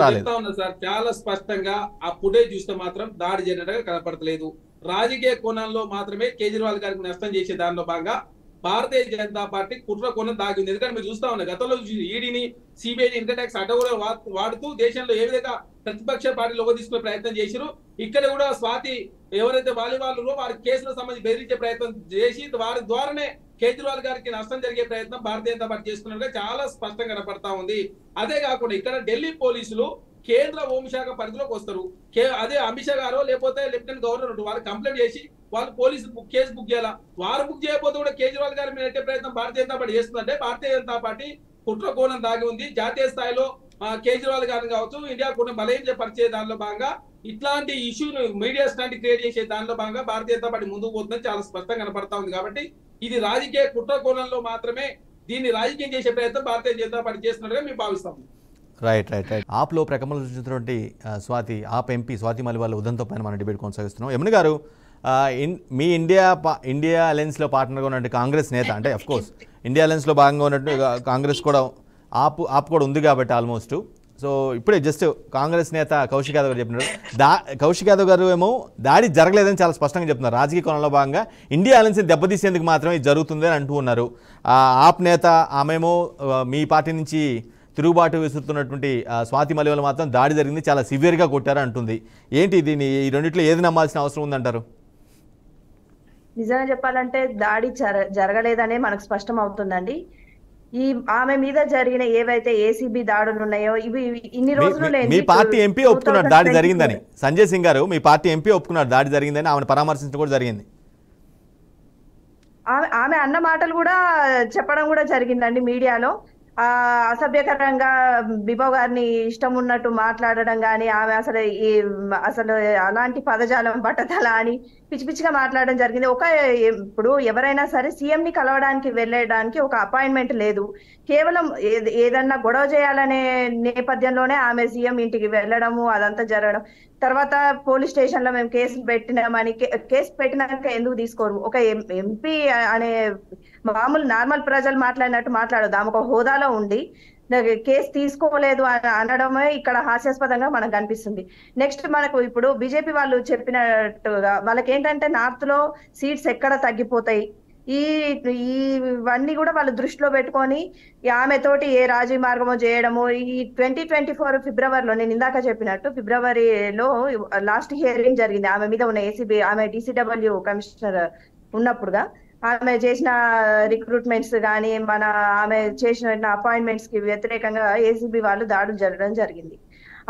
రాలేదు, సార్ చాలా స్పష్టంగా ఆ ఫుటేజ్ చూస్తే మాత్రం దాడి జరిగినట్టుగా కనపడతలేదు. రాజకీయ కోణంలో మాత్రమే కేజ్రీవాల్ గారికి నష్టం చేసే దానిలో భాగంగా భారతీయ జనతా పార్టీ కుట్ర కోణం దాగింది. ఎందుకంటే మీరు చూస్తా ఉన్నారు గతంలో ఈడీని, సిబిఐని, ఇన్కమ్ ట్యాక్స్ అడ్డగోలు వాడుతూ దేశంలో ఏ విధంగా ప్రతిపక్ష పార్టీలు తీసుకునే ప్రయత్నం చేశారు. ఇక్కడ కూడా స్వాతి ఎవరైతే వాలీబాల్ వారి కేసులకు సంబంధించి బెదిరించే ప్రయత్నం చేసి వారి ద్వారానే కేజ్రీవాల్ గారికి నష్టం జరిగే ప్రయత్నం భారతీయ జనతా పార్టీ చేస్తున్నట్టుగా చాలా స్పష్టంగా కనపడతా ఉంది. అదే కాకుండా ఇక్కడ ఢిల్లీ పోలీసులు కేంద్ర హోంశాఖ పరిధిలోకి వస్తారు. అదే అమిత్ షా గారు లేకపోతే లెఫ్టినెంట్ గవర్నర్ వాళ్ళు కంప్లైంట్ చేసి వాళ్ళు పోలీసు కేసు బుక్ చేయాలా. వారు బుక్ చేయకపోతే కూడా కేజ్రీవాల్ గారి మీద పెట్టే ప్రయత్నం భారతీయ జనతా పార్టీ చేస్తుందంటే భారతీయ జనతా పార్టీ కుట్ర కోణం దాగి ఉంది. జాతీయ స్థాయిలో కేజ్రీవాల్ గారిని కావచ్చు, ఇండియా కూడా బలహీనపరిచే దానిలో భాగంగా ఇట్లాంటి ఇష్యూను మీడియా స్టాండ్ క్రియేట్ చేసే దానిలో భాగంగా భారతీయ జనతా పార్టీ ముందుకు పోతుందని చాలా స్పష్టంగా కనపడతా ఉంది. కాబట్టి ఇది రాజకీయ కుట్ర కోణంలో మాత్రమే దీన్ని రాజకీయం చేసే ప్రయత్నం భారతీయ జనతా పార్టీ చేస్తున్నట్టుగా మేము భావిస్తాము. రైట్. ఆప్లో ప్రకమలు చూసినటువంటి స్వాతి ఆప్ ఎంపీ స్వాతి మలివాల్ ఉదంతో పైన మనం డిబేట్ కొనసాగిస్తున్నాం. యమున గారు, మీ ఇండియా అలయన్స్లో పార్ట్నర్గా ఉన్నట్టు కాంగ్రెస్ నేత, అంటే అఫ్కోర్స్ ఇండియా అలయన్స్లో భాగంగా ఉన్నట్టు కాంగ్రెస్ కూడా ఆప్ కూడా ఉంది కాబట్టి ఆల్మోస్ట్. సో ఇప్పుడే జస్ట్ కాంగ్రెస్ నేత కౌశిక్ యాదవ్ గారు చెప్పినారు. కౌశిక్ యాదవ్ గారు ఏమో దాడి జరగలేదని చాలా స్పష్టంగా చెప్తున్నారు. రాజకీయ కోణంలో భాగంగా ఇండియా అలయన్స్ని దెబ్బతీసేందుకు మాత్రమే ఇది జరుగుతుంది అని అంటూ ఉన్నారు. ఆప్ నేత ఆమెమో మీ పార్టీ నుంచి తిరుగుబాటు విసురుతున్నటువంటి స్వాతి మలివాల్ మాత్రం దాడి జరిగింది, చాలా సివియర్గా కొట్టారు అంటుంది. ఏంటి దీన్ని ఈ రెండిట్లో ఏది నమ్మాల్సిన అవసరం ఉందంటారు? నిజంగా చెప్పాలంటే దాడి జరగలేదనే మనకు స్పష్టం అవుతుందండి. ఈ ఆమె మీద జరిగిన ఏవైతే ఏసీబీ దాడులు ఉన్నాయో ఇవి ఇన్ని రోజులు మీ పార్టీ ఎంపీ ఒప్పుకున్నారు దాడి జరిగిందని. సంజయ్ సింగ్ గారు మీ పార్టీ ఎంపీ ఒప్పుకున్నారు దాడి జరిగిందని, ఆమెను పరామర్శించడం కూడా జరిగింది. ఆమె అన్న మాటలు కూడా చెప్పడం కూడా జరిగిందండి మీడియాలో. అసభ్యకరంగా బిబావ్ గారిని ఇష్టం ఉన్నట్టు మాట్లాడడం కానీ, ఆమె అసలు అలాంటి పదజాలం బట్టతల అని పిచ్చి పిచ్చిగా మాట్లాడడం జరిగింది. ఇప్పుడు ఎవరైనా సరే సీఎం ని కలవడానికి వెళ్ళడానికి ఒక అపాయింట్మెంట్ లేదు, కేవలం ఏదన్నా గొడవ చేయాలనే నేపథ్యంలోనే ఆమె సీఎం ఇంటికి వెళ్ళడము అదంతా జరగడం. తర్వాత పోలీస్ స్టేషన్ లో మేము కేసు పెట్టినామని, కేసు పెట్టినాక ఎందుకు తీసుకోరు? ఒక ఎంపీ అనే మామూలు నార్మల్ ప్రజలు మాట్లాడినట్టు మాట్లాడదు. ఆమె ఒక హోదాలో ఉండి కేసు తీసుకోలేదు అని అనడమే ఇక్కడ హాస్యాస్పదంగా మనకు కనిపిస్తుంది. నెక్స్ట్ మనకు ఇప్పుడు బీజేపీ వాళ్ళు చెప్పినట్టుగా వాళ్ళకి ఏంటంటే నార్త్ లో సీట్స్ ఎక్కడ తగ్గిపోతాయి, ఇవన్నీ కూడా వాళ్ళు దృష్టిలో పెట్టుకొని ఆమె తోటి ఏ రాజీ మార్గమో చేయడము. ఈ 2024 ఫిబ్రవరిలో నేను ఇందాక చెప్పినట్టు ఫిబ్రవరిలో లాస్ట్ హియరింగ్ జరిగింది ఆమె మీద ఉన్న ఏసీబీ, ఆమె DCW కమిషనర్ ఉన్నప్పుడుగా ఆమె చేసిన రిక్రూట్మెంట్స్ కానీ ఆమె చేసిన అపాయింట్మెంట్స్ కి వ్యతిరేకంగా ఏసీబీ వాళ్ళు దాడులు జరగడం జరిగింది.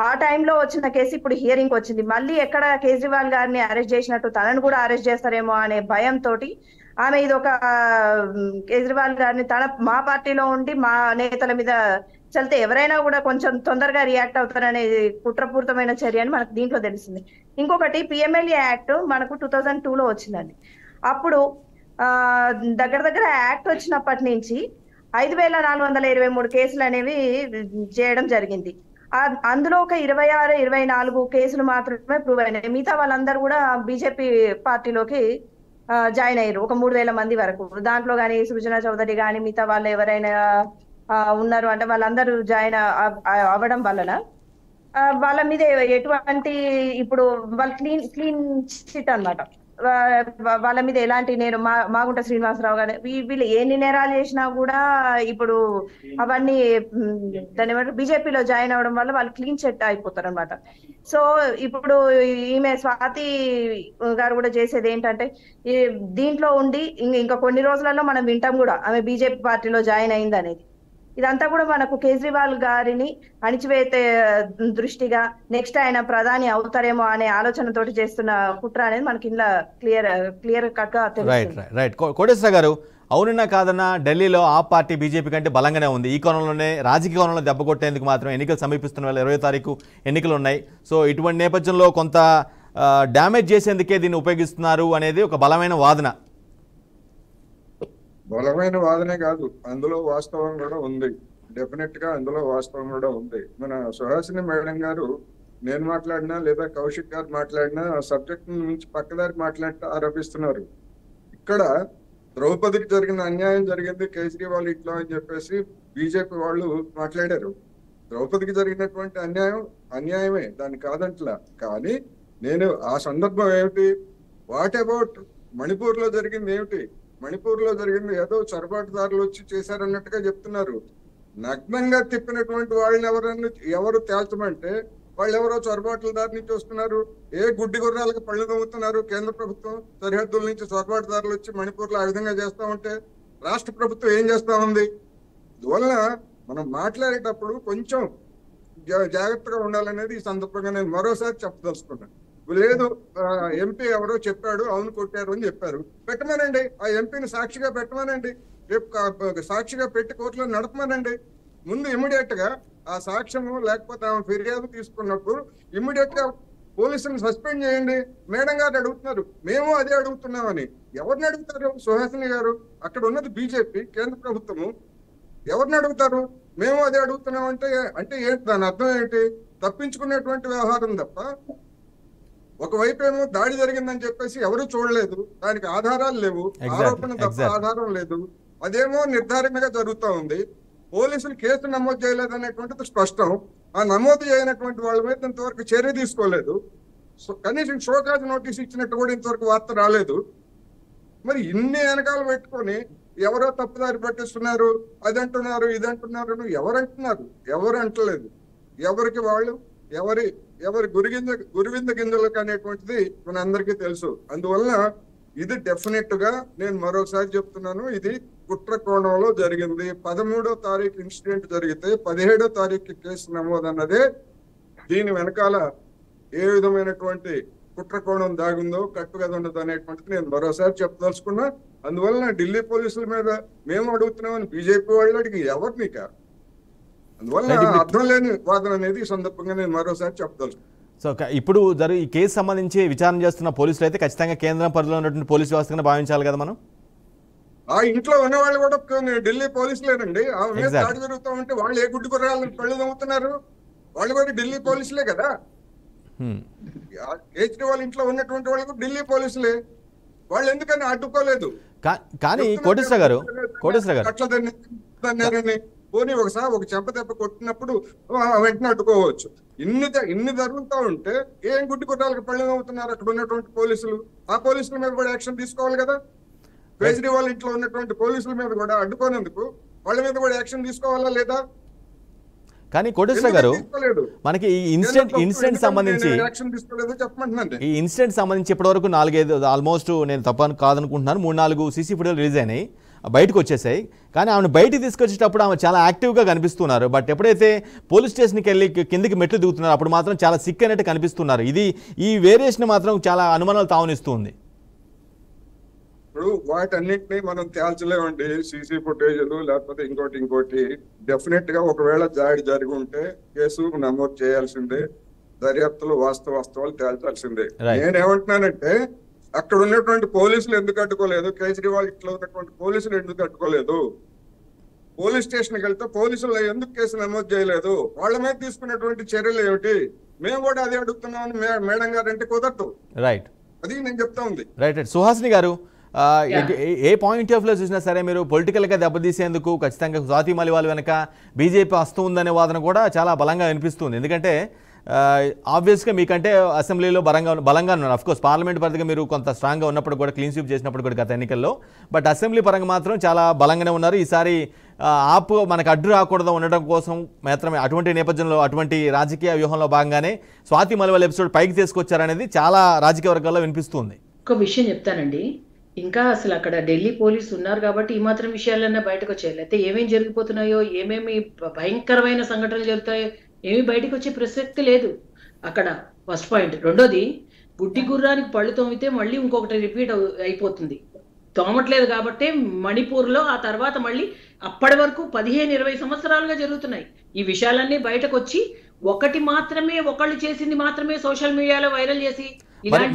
ఆ టైంలో వచ్చిన కేసు ఇప్పుడు హియరింగ్ వచ్చింది. మళ్ళీ ఎక్కడ కేజ్రీవాల్ గారిని అరెస్ట్ చేసినట్టు తనను కూడా అరెస్ట్ చేస్తారేమో అనే భయంతో ఆమె ఇది ఒక కేజ్రీవాల్ గారిని మా పార్టీలో ఉండి మా నేతల మీద చల్లితే ఎవరైనా కూడా కొంచెం తొందరగా రియాక్ట్ అవుతారనే కుట్రపూరితమైన చర్య అని మనకు దీంట్లో తెలిసింది. ఇంకొకటి PMLA యాక్ట్ మనకు 2002లో వచ్చిందండి. అప్పుడు దగ్గర యాక్ట్ వచ్చినప్పటి నుంచి 5423 కేసులు అనేవి చేయడం జరిగింది. అందులో ఒక 26-24 కేసులు మాత్రమే ప్రూవ్ అయినాయి. మిగతా వాళ్ళందరూ కూడా బీజేపీ పార్టీలోకి జాయిన్ అయ్యారు ఒక 3,000 మంది వరకు. దాంట్లో కానీ సృజన చౌదరి కానీ మిగతా వాళ్ళు ఎవరైనా ఉన్నారు అంటే వాళ్ళందరూ జాయిన్ అవ్వడం వలన వాళ్ళ మీద ఎటువంటి ఇప్పుడు వాళ్ళు క్లీన్ చిట్ అన్నమాట. వాళ్ళ మీద ఎలాంటి నేరం మాగుంట శ్రీనివాసరావు గారు వీళ్ళు ఎన్ని నేరాలు చేసినా కూడా ఇప్పుడు అవన్నీ దాని ఏమంటారు బీజేపీలో జాయిన్ అవ్వడం వల్ల వాళ్ళు క్లీన్ చిట్ అయిపోతారు అనమాట. సో ఇప్పుడు ఈమె స్వాతి గారు కూడా చేసేది ఏంటంటే దీంట్లో ఉండి ఇంకా కొన్ని రోజులలో మనం వింటాం కూడా ఆమె బీజేపీ పార్టీలో జాయిన్ అయింది అనేది. ఇదంతా కూడా మనకు కేజ్రీవాల్ గారిని అణిచివేసే దృష్టిగా నెక్స్ట్ ఆయన ప్రధాని అవుతారేమో అనే ఆలోచనతోటి చేస్తున్న కుట్ర అనేది మనకి ఇలా క్లియర్ కట్ గా తెలుస్తుంది. రైట్ కోటేశ్వర గారు, అవునన్నా కాదన్నా ఢిల్లీలో ఆ పార్టీ బీజేపీ కంటే బలంగానే ఉంది. ఈ కోణంలోనే రాజకీయ కోణంలో దెబ్బ కొట్టేందుకు మాత్రం ఎన్నికలు సమీపిస్తున్న వేళ 20వ తారీఖు ఎన్నికలు ఉన్నాయి. సో ఇటువంటి నేపథ్యంలో కొంత డ్యామేజ్ చేసేందుకే దీన్ని ఉపయోగిస్తున్నారు అనేది ఒక బలమైన వాదన. బలమైన వాదనే కాదు, అందులో వాస్తవం కూడా ఉంది. డెఫినెట్ గా అందులో వాస్తవం కూడా ఉంది. మన సుహాసిని మేడం గారు నేను మాట్లాడినా లేదా కౌశిక్ గారు మాట్లాడినా సబ్జెక్ట్ నుంచి పక్కదారి మాట్లాడితే ఆరోపిస్తున్నారు. ఇక్కడ ద్రౌపదికి జరిగిన అన్యాయం జరిగింది కేజ్రీవాల్ ఇంట్లో అని చెప్పేసి బీజేపీ వాళ్ళు మాట్లాడారు. ద్రౌపదికి జరిగినటువంటి అన్యాయమే, దాన్ని కాదంట్లా. కానీ నేను ఆ సందర్భం ఏమిటి, వాట్ అబౌట్ మణిపూర్ లో జరిగింది ఏమిటి? మణిపూర్ లో జరిగింది ఏదో చొరబాటుదారులు వచ్చి చేశారన్నట్టుగా చెప్తున్నారు. నగ్నంగా తిప్పినటువంటి వాళ్ళని ఎవరు తేల్చమంటే వాళ్ళు ఎవరో చొరబాట్లదారి నుంచి వస్తున్నారు. ఏ గుడ్డి గుర్రాలకు పళ్ళు తవ్వుతున్నారు కేంద్ర ప్రభుత్వం? సరిహద్దుల నుంచి చొరబాటుదారులు వచ్చి మణిపూర్ లో ఆ విధంగా చేస్తా ఉంటే రాష్ట్ర ప్రభుత్వం ఏం చేస్తా ఉంది? అందువలన మనం మాట్లాడేటప్పుడు కొంచెం జాగ్రత్తగా ఉండాలనేది ఈ సందర్భంగా నేను మరోసారి చెప్పదలుచుకున్నాను. లేదు ఎంపీ ఎవరో చెప్పాడు అవును కొట్టారు అని చెప్పారు, పెట్టమనండి. ఆ ఎంపీని సాక్షిగా పెట్టమనండి, రేపు సాక్షిగా పెట్టి కోర్టులో నడపమనండి. ముందు ఇమ్మీడియట్ గా ఆ సాక్ష్యము లేకపోతే ఆమె ఫిర్యాదు తీసుకున్నప్పుడు ఇమ్మీడియట్ గా పోలీసులను సస్పెండ్ చేయండి. మేడం గారు అడుగుతున్నారు, మేము అదే అడుగుతున్నామని. ఎవరిని అడుగుతారు? సుహాసిని గారు, అక్కడ ఉన్నది బీజేపీ కేంద్ర ప్రభుత్వము. ఎవరిని అడుగుతారు? మేము అదే అడుగుతున్నాం అంటే ఏంటి దాని అర్థం ఏంటి? తప్పించుకునేటువంటి వ్యవహారం తప్ప. ఒకవైపు ఏమో దాడి జరిగిందని చెప్పేసి ఎవరు చూడలేదు, దానికి ఆధారాలు లేవు, ఆరోపణ తప్ప ఆధారం లేదు. అదేమో నిర్ధారణగా జరుగుతూ ఉంది. పోలీసులు కేసు నమోదు చేయలేదు అనేటువంటిది స్పష్టం. ఆ నమోదు చేయనటువంటి వాళ్ళ మీద ఇంతవరకు చర్య తీసుకోలేదు. కనీసం షోకాజ్ నోటీస్ ఇచ్చినట్టు కూడా ఇంతవరకు వార్త రాలేదు. మరి ఇన్ని వెనకాల పెట్టుకొని ఎవరో తప్పుదారి పట్టిస్తున్నారు, అదంటున్నారు ఇదంటున్నారు. ఎవరంటున్నారు? ఎవరు అంటలేదు. ఎవరికి వాళ్ళు ఎవరి గురివింద గింజలకు అనేటువంటిది మన అందరికీ తెలుసు. అందువల్ల ఇది డెఫినెట్ గా నేను మరోసారి చెప్తున్నాను, ఇది కుట్ర కోణంలో జరిగింది. 13వ తారీఖు ఇన్సిడెంట్ జరిగితే 17వ తారీఖు కేసు నమోదన్నదే దీని వెనకాల ఏ విధమైనటువంటి కుట్ర కోణం దాగుందో కట్టుగా ఉండదు అనేటువంటిది నేను మరోసారి చెప్పదలుచుకున్నా. అందువల్ల ఢిల్లీ పోలీసుల మీద మేము అడుగుతున్నామని బీజేపీ వాళ్ళు అడిగి ఎవరిని కాదు. అందువల్ల అర్థం లేని వాదన అనేది ఈ సందర్భంగా నేను మరోసారి చెప్పదలుచుకున్నాను. సో ఇప్పుడు ఈ కేసు సంబంధించి విచారణ చేస్తున్న పోలీసులు అయితే ఖచ్చితంగా కేంద్రం పరిధిలో ఉన్నటువంటి పోలీసు వ్యవస్థగా భావించాలి కదా మనం. ఆ ఇంట్లో ఉన్న వాళ్ళు కూడా ఢిల్లీ పోలీసులేనండి. ఆమె మీద దాడి జరుగుతూ ఉంటే వాళ్ళు ఏ గుడ్డి గుర్రాలను కళ్ళు నవ్వుతున్నారు? వాళ్ళు కూడా ఢిల్లీ పోలీసులే కదా. కేజ్రీవాల్ ఇంట్లో ఉన్నటువంటి వాళ్ళు ఢిల్లీ పోలీసులే. వాళ్ళు ఎందుకని అడ్డుకోలేదు? కానీ కోటేశ్వర గారు అట్లా పోనీ ఒకసారి ఒక చెంప దెబ్బ కొట్టినప్పుడు వెంటనే అడ్డుకోవచ్చు. ఇన్ని జరుగుతూ ఉంటే ఏం గుడ్డి గుర్రాలకు పళ్ళు నవ్వుతున్నారు అక్కడ ఉన్నటువంటి పోలీసులు? ఆ పోలీసుల మీద కూడా యాక్షన్ తీసుకోవాలి కదా. కేజ్రీవాల్ ఇంట్లో ఉన్నటువంటి పోలీసుల మీద కూడా అడ్డుకోనందుకు వాళ్ళ మీద కూడా యాక్షన్ తీసుకోవాలా లేదా? కానీ కోటేశ్వర గారు, మనకి ఈ ఇన్సిడెంట్ సంబంధించి ఈ ఇన్సిడెంట్ సంబంధించి ఇప్పటివరకు 4-5 ఆల్మోస్ట్ నేను తప్పని కాదనుకుంటున్నాను 3-4 సీసీ ఫుటేజ్ రిలీజ్ అయినాయి, బయటకు వచ్చేసాయి. కానీ ఆమెను బయటికి తీసుకొచ్చేటప్పుడు ఆమె చాలా యాక్టివ్గా కనిపిస్తున్నారు. బట్ ఎప్పుడైతే పోలీస్ స్టేషన్కి వెళ్ళి కిందికి మెట్లు దిగుతున్నారు అప్పుడు మాత్రం చాలా సిక్ అయినట్టు కనిపిస్తున్నారు. ఈ వేరియేషన్ మాత్రం చాలా అనుమానాలు తావనిస్తుంది. ఇప్పుడు వాటన్నిటిని మనం తేల్చలేమండి. సీసీ ఫుటేజ్లు లేకపోతే ఇంకోటి డెఫినెట్ గా ఒకవేళ దాడి జరిగి ఉంటే కేసు నమోదు చేయాల్సిందే, దర్యాప్తులో వాస్తవాలు తేల్చాల్సిందే. నేనేమంటున్నానంటే అక్కడ ఉన్నటువంటి పోలీసులు ఎందుకు అడ్డుకోలేదు? కేజ్రీవాల్ ఇంట్లో ఉన్నటువంటి పోలీసులు ఎందుకు అడ్డుకోలేదు? పోలీస్ స్టేషన్కి వెళ్తే పోలీసులు ఎందుకు కేసు నమోదు చేయలేదు? వాళ్ళ మీద తీసుకున్నటువంటి చర్యలు ఏమిటి? మేము కూడా అదే అడుగుతున్నామని మేడం గారు అంటే కుదరదు. రైట్, అది నేను చెప్తా ఉంది. రైట్. సుహాసిని గారు, ఏ పాయింట్ ఆఫ్ లో చూసినా సరే మీరు పొలిటికల్గా దెబ్బతీసేందుకు ఖచ్చితంగా స్వాతి మలివాల్ వెనక బీజేపీ వస్తుందనే వాదన కూడా చాలా బలంగా వినిపిస్తుంది. ఎందుకంటే ఆబ్వియస్గా మీకంటే అసెంబ్లీలో బలంగా ఉన్నారు. అఫ్కోర్స్ పార్లమెంట్ పరిధిగా మీరు కొంత స్ట్రాంగ్గా ఉన్నప్పుడు కూడా, క్లీన్ స్వీప్ చేసినప్పుడు కూడా గత ఎన్నికల్లో, బట్ అసెంబ్లీ పరంగా మాత్రం చాలా బలంగానే ఉన్నారు. ఈసారి ఆపు మనకు అడ్డు రాకూడదు ఉండడం కోసం మాత్రమే అటువంటి నేపథ్యంలో, అటువంటి రాజకీయ వ్యూహంలో భాగంగానే స్వాతి మలివాల్ ఎపిసోడ్ పైకి తీసుకొచ్చారనేది చాలా రాజకీయ వర్గాల్లో వినిపిస్తుంది. ఒక విషయం చెప్తానండి, ఇంకా అసలు అక్కడ ఢిల్లీ పోలీసు ఉన్నారు కాబట్టి ఈ మాత్రం విషయాలన్నా బయటకు వచ్చాయి. లేకపోతే ఏమేమి జరిగిపోతున్నాయో, ఏమేమి భయంకరమైన సంఘటనలు జరుగుతాయో ఏమి బయటకు వచ్చే ప్రసక్తి లేదు అక్కడ. First point. రెండోది, గుడ్డి గుర్రానికి పళ్ళు తోమితే మళ్ళీ ఇంకొకటి రిపీట్ అయిపోతుంది. తోమట్లేదు కాబట్టి మణిపూర్లో ఆ తర్వాత మళ్ళీ అప్పటి వరకు 15-20 సంవత్సరాలుగా జరుగుతున్నాయి ఈ విషయాలన్నీ బయటకు వచ్చి, ఒకళ్ళు చేసింది మాత్రమే సోషల్ మీడియాలో వైరల్ చేసి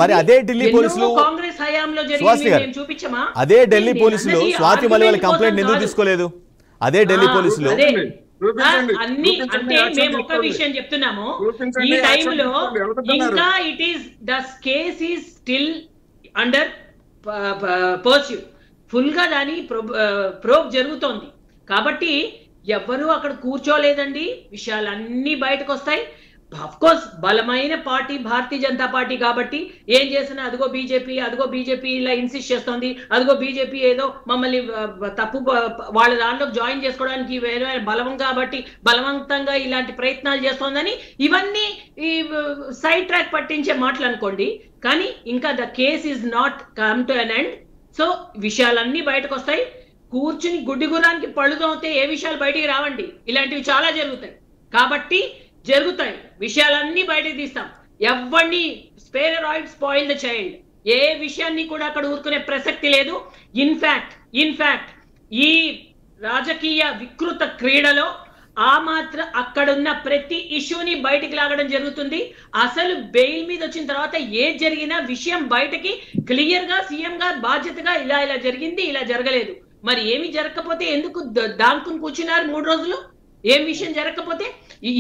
మరి అదే ఢిల్లీ పోలీసులు కాంగ్రెస్ హయాంలో జరిగింది చూపించమా? అదే ఢిల్లీ పోలీసులు స్వాతి మలివాల్ కంప్లైంట్ ఎందుకు తీసుకోలేదు? అదే ఢిల్లీ పోలీసులు అన్ని అంటే మేము ఒక విషయం చెప్తున్నాము, ఈ టైంలో ఇంకా the case is still under pursue, full గా దాని ప్రోబ్ జరుగుతోంది. కాబట్టి ఎవ్వరూ అక్కడ కూర్చోలేదండి, విషయాలన్నీ బయటకు వస్తాయి. అఫ్ కోర్స్ బలమైన పార్టీ భారతీయ జనతా పార్టీ కాబట్టి ఏం చేసినా అదిగో బీజేపీ ఇలా ఇన్సిస్ట్ చేస్తోంది, అదిగో బీజేపీ ఏదో మమ్మల్ని తప్పు వాళ్ళ దాంట్లోకి జాయిన్ చేసుకోవడానికి వేరే బలం కాబట్టి బలవంతంగా ఇలాంటి ప్రయత్నాలు చేస్తోందని ఇవన్నీ ఈ సైడ్ ట్రాక్ పట్టించే మాటలు అనుకోండి. కానీ ఇంకా the case is not come to an end. So విషయాలన్నీ బయటకు వస్తాయి. కూర్చుని గుడ్డి గుర్రానికి పళ్ళు తోమితే ఏ విషయాలు బయటికి రావండి, ఇలాంటివి చాలా జరుగుతాయి. కాబట్టి జరుగుతాయి, విషయాలన్నీ బయటకు తీస్తాం. ఎవరిని స్పేర్ స్పాయిల్ ద చైల్డ్, ఏ విషయాన్ని కూడా అక్కడ ఊరుకునే ప్రసక్తి లేదు. ఇన్ఫాక్ట్ ఈ రాజకీయ వికృత క్రీడలో అక్కడున్న ప్రతి ఇష్యూని బయటికి లాగడం జరుగుతుంది. అసలు బెయిల్ మీద వచ్చిన తర్వాత ఏది జరిగినా విషయం బయటకి క్లియర్ గా సీఎం గారు బాధ్యతగా ఇలా జరిగింది, ఇలా జరగలేదు. మరి ఏమి జరగకపోతే ఎందుకు దాంకుని కూర్చున్నారు 3 రోజులు? ఏం విషయం జరగకపోతే?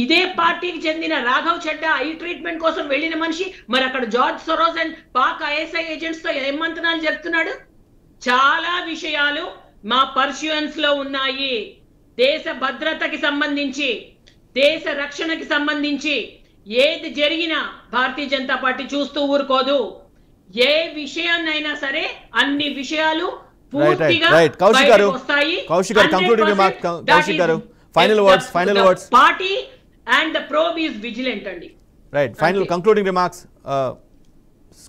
ఇదే పార్టీకి చెందిన రాఘవ్ చడ్డా ఐ ట్రీట్మెంట్ కోసం వెళ్ళిన మనిషి మరి అక్కడ George Soros and Pak ISI agents తో ఏం మంతనాలు జరుపుతున్నాడు? చాలా విషయాలు మా పర్స్యూయన్స్ లో ఉన్నాయి. దేశ భద్రతకి సంబంధించి, దేశ రక్షణకి సంబంధించి ఏది జరిగినా భారతీయ జనతా పార్టీ చూస్తూ ఊరుకోదు. ఏ విషయాన్నైనా సరే అన్ని విషయాలు పూర్తిగా వస్తాయి. Final words. Party and the probe is vigilant అండి. Right. Final concluding remarks.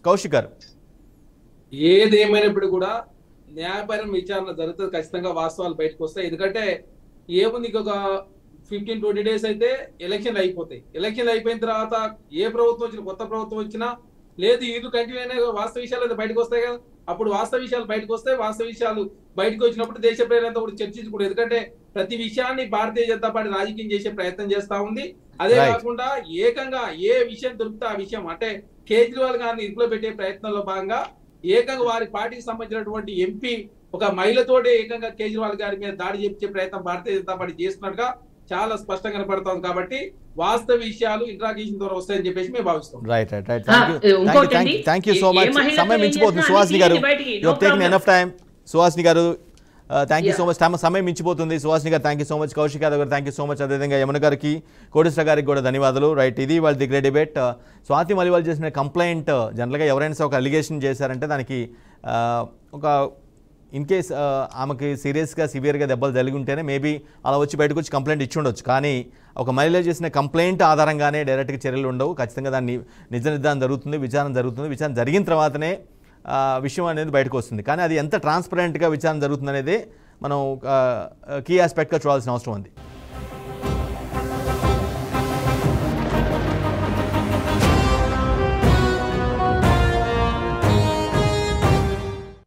Kaushik గారు. ఏదేమైనప్పుడు కూడా న్యాయపరమైన విచారణ జరుగుతుంది, ఖచ్చితంగా వాస్తవాలు బయటకు వస్తాయి. ఎందుకంటే ఏముంది, ఒక 15-20 డేస్ అయితే ఎలక్షన్ అయిపోతాయి. ఎలక్షన్ అయిపోయిన తర్వాత ఏ ప్రభుత్వం వచ్చినా, కొత్త ప్రభుత్వం వచ్చినా లేదు, ఇది కంటిన్యూ అయినా వాస్తవ విషయాలు అయితే బయటకు వస్తాయి కదా. అప్పుడు వాస్తవ విషయాలు బయటకు వస్తాయి. వాస్తవ విషయాలు బయటకు వచ్చినప్పుడు దేశ ప్రజలంతా కూడా చర్చించకూడదు. ఎందుకంటే ప్రతి విషయాన్ని భారతీయ జనతా పార్టీ రాజకీయం చేసే ప్రయత్నం చేస్తా ఉంది. అదే కాకుండా ఏకంగా ఏ విషయం దొరికితే ఆ విషయం, అంటే కేజ్రీవాల్ గారిని ఇరుకులో పెట్టే ప్రయత్నంలో భాగంగా ఏకంగా వారి పార్టీకి సంబంధించినటువంటి ఎంపీ ఒక మహిళతోటే ఏకంగా కేజ్రీవాల్ గారి మీద దాడి చేయించే ప్రయత్నం భారతీయ జనతా పార్టీ చేస్తున్నట్టుగా చాలా స్పష్టంగా కనపడుతోంది. కాబట్టి వాస్తవ విషయాలు ఇంట్రాగేషన్ ద్వారా వస్తాయని చెప్పేసి మేము భావిస్తాం. Right. Thank you so much. సమయం మించిపోతుంది సుహాసిని గారు. You have taken enough time. Suhasini గారు థ్యాంక్ యూ సో మచ్. సమయం మించిపోతుంది. సుహాసిని గారు thank you so much. Kaushik Yadav గారు థ్యాంక్ యూ సో మచ్. అదేవిధంగా యమున గారికి, కోటేశ్వర గారికి కూడా ధన్యవాదాలు. రైట్, ఇది వాళ్ళ the great debate. Swathi Maliwal చేసిన కంప్లైంట్, జనరల్గా ఎవరైనా ఒక అలిగేషన్ చేశారంటే దానికి ఒక ఇన్ కేస్ ఆమెకి సివియర్గా దెబ్బలు జరిగి ఉంటేనే మేబీ అలా వచ్చి బయటకు వచ్చి కంప్లైంట్ ఇచ్చి ఉండొచ్చు. కానీ ఒక మహిళ చేసిన కంప్లైంట్ ఆధారంగానే డైరెక్ట్గా చర్యలు ఉండవు. ఖచ్చితంగా దాన్ని నిజ నిర్ధారణ జరుగుతుంది, విచారణ జరిగిన తర్వాతనే విషయం అనేది బయటకు వస్తుంది. కానీ అది ఎంత ట్రాన్స్పరెంట్గా విచారణ జరుగుతుంది అనేది మనం కీ ఆస్పెక్ట్గా చూడాల్సిన అవసరం ఉంది.